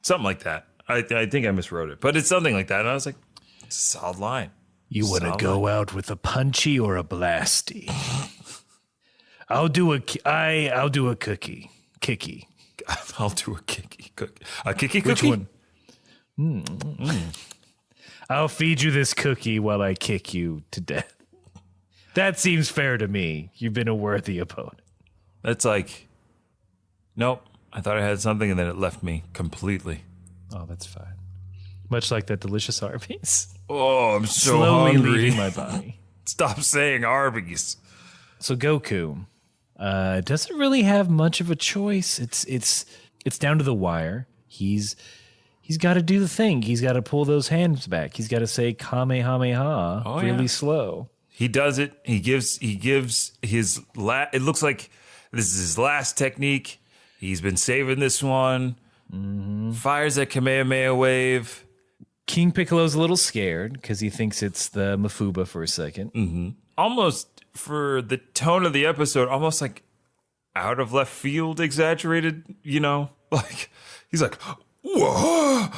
Something like that. I think I miswrote it, but it's something like that. And I was like, it's a solid line. You want to go out with a punchy or a blasty? I'll do a cookie. I'll do a kicky cookie. A kicky cookie? Which one? I'll feed you this cookie while I kick you to death. That seems fair to me. You've been a worthy opponent. That's like, nope. I thought I had something and then it left me completely. Oh, that's fine. Much like that delicious Arby's. Oh, I'm so Slowly hungry. leaving my body. Stop saying Arby's. So Goku doesn't really have much of a choice. It's down to the wire. He's got to do the thing. He's got to pull those hands back. He's got to say Kamehameha really slow. He does it. He gives his it looks like this is his last technique. He's been saving this one. Fires that Kamehameha wave. King Piccolo's a little scared because he thinks it's the Mafuba for a second. Almost for the tone of the episode, almost like out of left field, exaggerated, like he's like, whoa,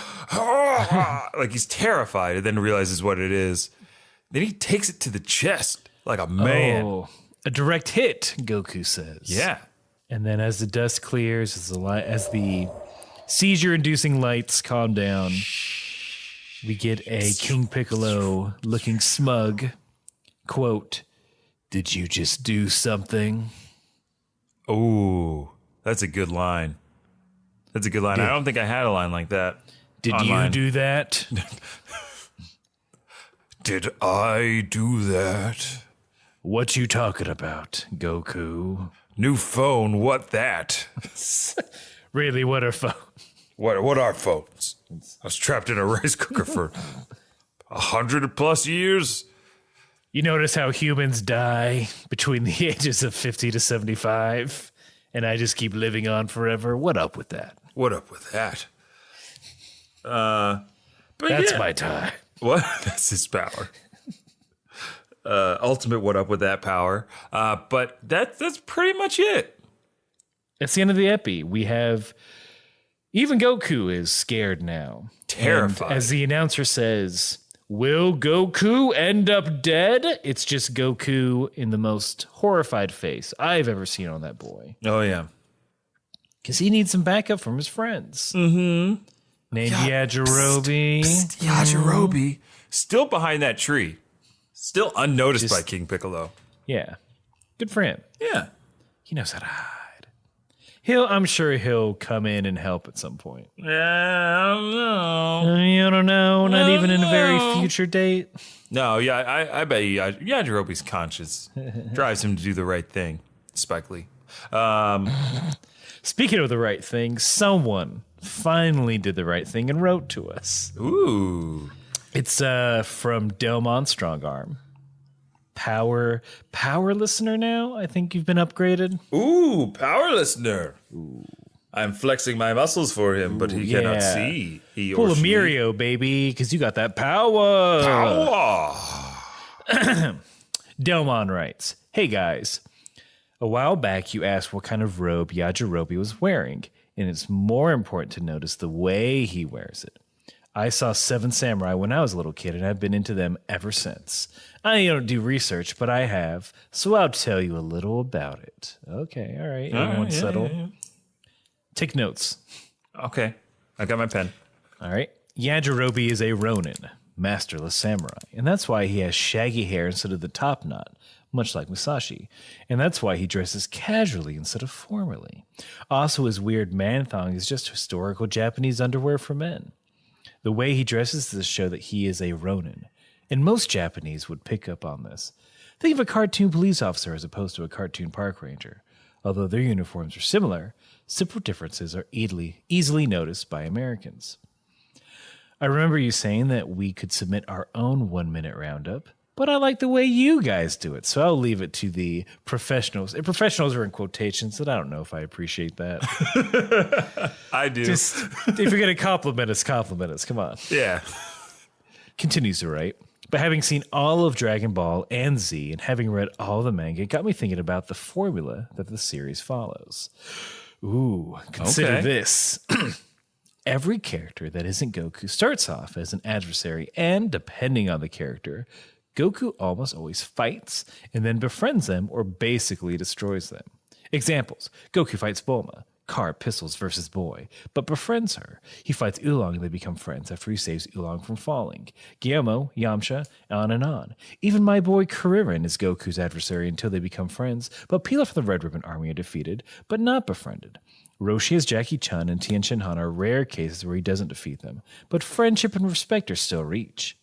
like he's terrified and then realizes what it is. Then he takes it to the chest like a man. Oh, a direct hit, Goku says. Yeah. And then as the dust clears, as the seizure-inducing lights calm down, we get a King Piccolo looking smug. Quote, "Did you just do something?" Oh, that's a good line. That's a good line. I don't think I had a line like that. Did online. you do that? Did I do that? What you talking about, Goku? New phone, what that? Really, what are phones? What are phones? I was trapped in a rice cooker for 100+ years. You notice how humans die between the ages of 50 to 75, and I just keep living on forever? What up with that? What up with that? But That's yeah. my time. What? That's his power. Ultimate what up with that power. But that's pretty much it. That's the end of the epi. We have... Even Goku is scared now. Terrified. And as the announcer says, will Goku end up dead? It's just Goku in the most horrified face I've ever seen on that boy. Oh, yeah. Because he needs some backup from his friends. Mm-hmm. Named Yajirobe. Yajirobe. Still behind that tree. Still unnoticed by King Piccolo. Yeah. Good for him. Yeah. He knows how to hide. I'm sure he'll come in and help at some point. Yeah, I don't know. You don't know? Not even in a very future date? No, yeah, I bet you Yajirobe's conscience drives him to do the right thing. Spike Lee. Speaking of the right thing, someone finally did the right thing and wrote to us. Ooh. It's from Delmon Strongarm. Power listener now? I think you've been upgraded. Ooh, power listener. Ooh. I'm flexing my muscles for him, but he cannot see. He Pull or a she. Mirio, baby, because you got that power. Delmon writes, "Hey guys, a while back you asked what kind of robe Yajirobe was wearing, and it's more important to notice the way he wears it. I saw Seven Samurai when I was a little kid, and I've been into them ever since. I don't do research, but I have, so I'll tell you a little about it." Okay, all right. Everyone settle. Yeah. Take notes. Okay, I got my pen. All right. Yajirobe is a Ronin, masterless samurai, and that's why he has shaggy hair instead of the top knot, much like Musashi, and that's why he dresses casually instead of formally. Also, his weird man thong is just historical Japanese underwear for men. The way he dresses does show that he is a Ronin, and most Japanese would pick up on this. Think of a cartoon police officer as opposed to a cartoon park ranger. Although their uniforms are similar, simple differences are easily noticed by Americans. I remember you saying that we could submit our own 1-minute roundup, but I like the way you guys do it. So I'll leave it to the professionals. And professionals are in quotations, and I don't know if I appreciate that. I do. Just, if you're going to compliment us, compliment us. Come on. Yeah. Continues to write. But having seen all of Dragon Ball and Z and having read all the manga, it got me thinking about the formula that the series follows. Ooh, consider this. Every character that isn't Goku starts off as an adversary, and depending on the character, Goku almost always fights and then befriends them or basically destroys them. Examples: Goku fights Bulma, Car pistols versus Boy, but befriends her. He fights Oolong and they become friends after he saves Oolong from falling. Guillermo, Yamcha, on and on. Even my boy Kuririn is Goku's adversary until they become friends, but Pilaf from the Red Ribbon Army are defeated, but not befriended. Roshi as Jackie Chun and Tien Shin Han are rare cases where he doesn't defeat them, but friendship and respect are still reach.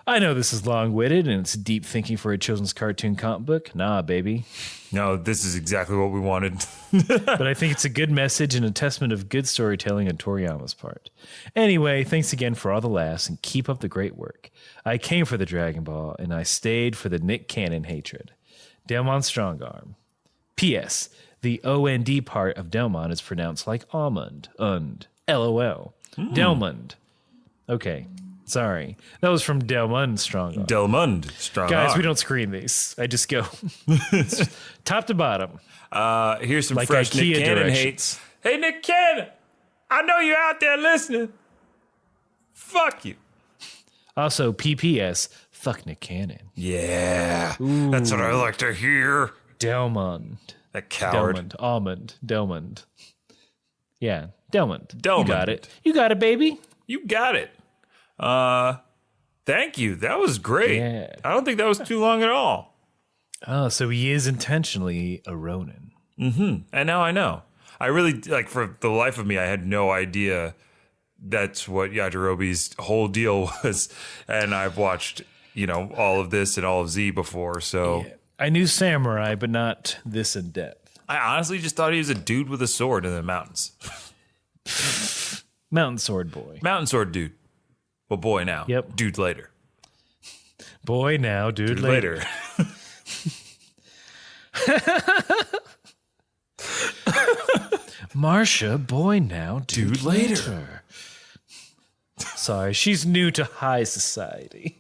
I know this is long-witted and it's deep thinking for a children's cartoon comic book. Nah, baby. No, this is exactly what we wanted. But I think it's a good message and a testament of good storytelling on Toriyama's part. Anyway, thanks again for all the laughs and keep up the great work. I came for the Dragon Ball and I stayed for the Nick Cannon hatred. Delmon Strongarm. P.S. The O-N-D part of Delmon is pronounced like almond. LOL. Delmond. Okay. Sorry. That was from Delmon Strongarm. Delmond Strong. Guys, we don't screen these. I just go top to bottom. Here's some Like fresh Nick IKEA Cannon directions. hate. Hey, Nick Cannon, I know you're out there listening. Fuck you. Also, PPS, fuck Nick Cannon. Yeah, that's what I like to hear. Delmond. That coward. Delmond. Almond. Delmond. Yeah, Delmond. Delmond. You got it. You got it, baby. You got it. Thank you. That was great. Yeah. I don't think that was too long at all. Oh, so he is intentionally a Ronin. And now I know. I really, like, for the life of me, I had no idea that's what Yajirobe's whole deal was. And I've watched, all of this and all of Z before, so. Yeah. I knew Samurai, but not this in depth. I honestly just thought he was a dude with a sword in the mountains. Mountain Sword Boy. Mountain sword dude. Well, boy now. Yep. Dude later. Boy now, dude later. Marsha, boy now, dude later. Sorry, she's new to high society.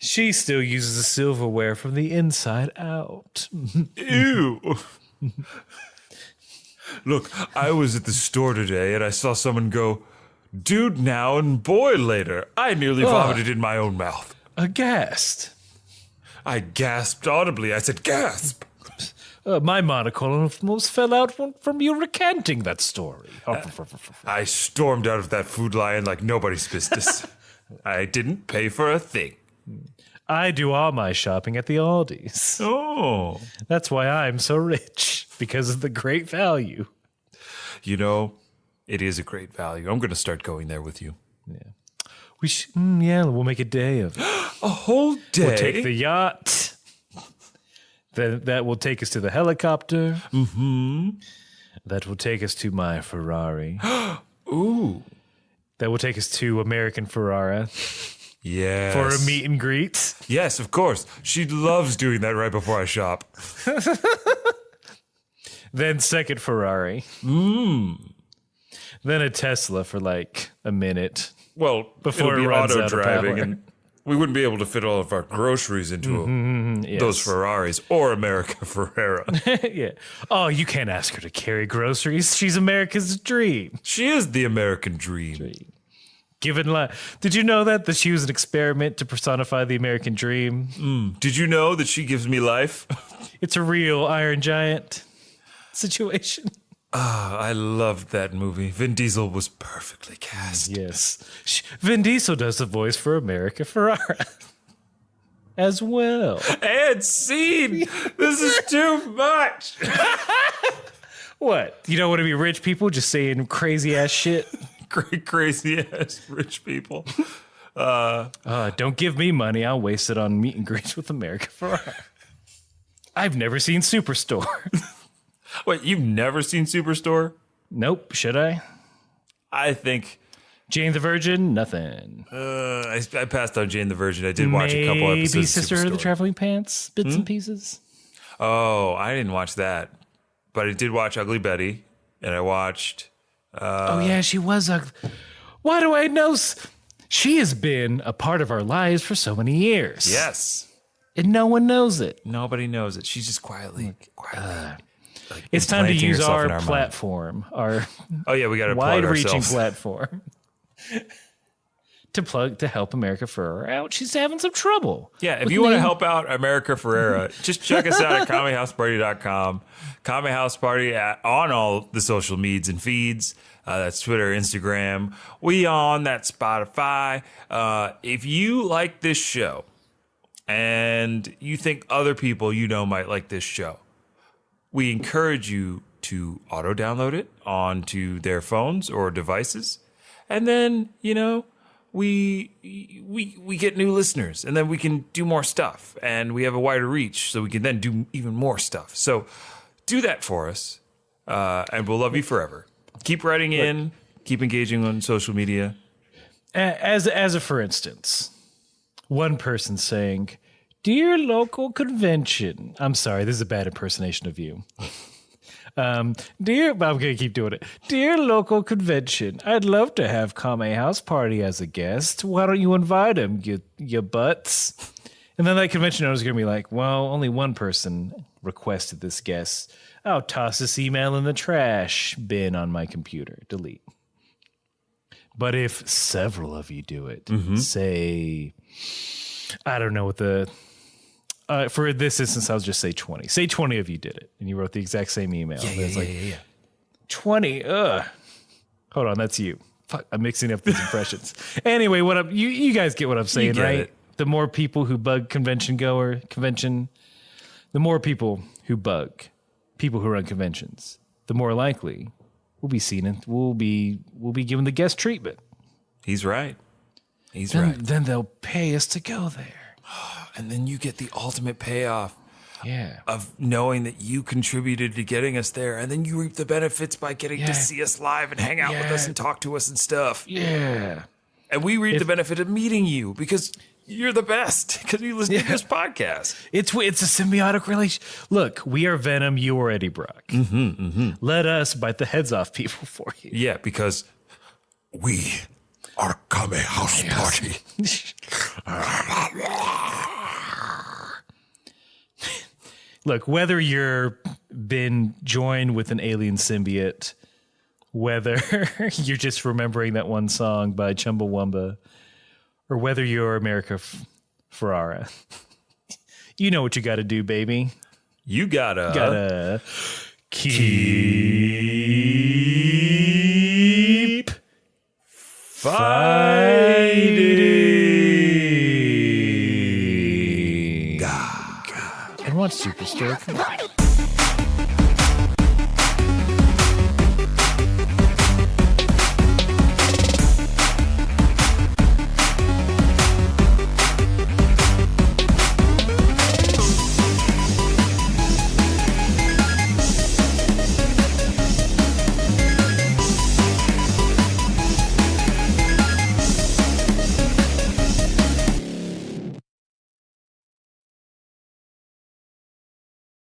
She still uses the silverware from the inside out. Ew. Look, I was at the store today and I saw someone go, dude now and boy later. I nearly vomited in my own mouth. Aghast. I gasped audibly. I said, gasp. My monocle almost fell out from you recanting that story. I stormed out of that Food Lion like nobody's business. I didn't pay for a thing. I do all my shopping at the Aldi's. Oh. That's why I'm so rich, because of the great value. It is a great value. I'm going to start going there with you. Yeah. We'll make a day of it. A whole day? We'll take the yacht. That will take us to the helicopter. Mm-hmm. That will take us to my Ferrari. Ooh. That will take us to American Ferrara. Yes. For a meet and greet. Yes, of course. She loves doing that right before I shop. Then second Ferrari. Then a Tesla for like a minute. Well, Before it'll be it runs auto out of driving, power. and we wouldn't be able to fit all of our groceries into those Ferraris or America Ferrera. Yeah. Oh, you can't ask her to carry groceries. She's America's dream. She is the American dream. Did you know that she was an experiment to personify the American dream? Did you know that she gives me life? It's a real Iron Giant situation. I loved that movie. Vin Diesel was perfectly cast. Yes. Vin Diesel does the voice for America Ferrara as well. And scene! This is too much! What? You don't want to be rich people just saying crazy ass shit? Crazy ass rich people. Don't give me money. I'll waste it on meet and greets with America Ferrara. I've never seen Superstore. Wait, you've never seen Superstore? Nope. Should I? I think Jane the Virgin, nothing. I passed on Jane the Virgin. I did watch a couple episodes. Maybe of Sister of the Superstore. Traveling Pants, bits and pieces. Oh, I didn't watch that, but I did watch Ugly Betty, and I watched. Oh yeah, she was ugly. Why do I know? She has been a part of our lives for so many years. Yes, and no one knows it. nobody knows it. She's just quietly. It's time to implanting use herself in our our platform, our Oh yeah, we got to plug wide-reaching ourselves. platform, to help America Ferrera out. She's having some trouble. Yeah, if with you want to name- help out America Ferrera, just check us out at KameHouseParty.com. Kame House Party on all the social medias and feeds. That's Twitter, Instagram. We on that Spotify. If you like this show and you think other people you know might like this show, we encourage you to auto-download it onto their phones or devices. And then, we get new listeners, and then we can do more stuff, and we have a wider reach, so we can then do even more stuff. So do that for us, and we'll love you forever. Keep writing in, keep engaging on social media. as a for instance, one person saying, "Dear local convention." I'm sorry, this is a bad impersonation of you. Dear, but I'm going to keep doing it. "Dear local convention, I'd love to have Kame House Party as a guest. Why don't you invite him, you butts?" And then that convention owner is going to be like, "Well, only one person requested this guest. I'll toss this email in the trash bin on my computer. Delete." But if several of you do it, say, I don't know what for this instance, I'll just say 20. Say 20 of you did it, and you wrote the exact same email. Yeah. 20. Hold on, that's you. Fuck, I'm mixing up these impressions. Anyway, you guys get what I'm saying, get right? it. The more people who bug the more people who bug people who run conventions, the more likely we'll be seen and we'll be given the guest treatment. He's right. He's right. Then they'll pay us to go there. And then you get the ultimate payoff Yeah. of knowing that you contributed to getting us there, and then you reap the benefits by getting to see us live and hang out with us and talk to us and stuff. Yeah. And we reap the benefit of meeting you because you're the best because you listen to this podcast. It's a symbiotic relation. Look, we are Venom, you are Eddie Brock. Let us bite the heads off people for you. Yeah, because we are Kame House Party. Look, whether you're been joined with an alien symbiote, whether you're just remembering that one song by Chumbawamba, or whether you're America Ferrara, you know what you got to do, baby. You gotta keep fighting. and watch Superstore.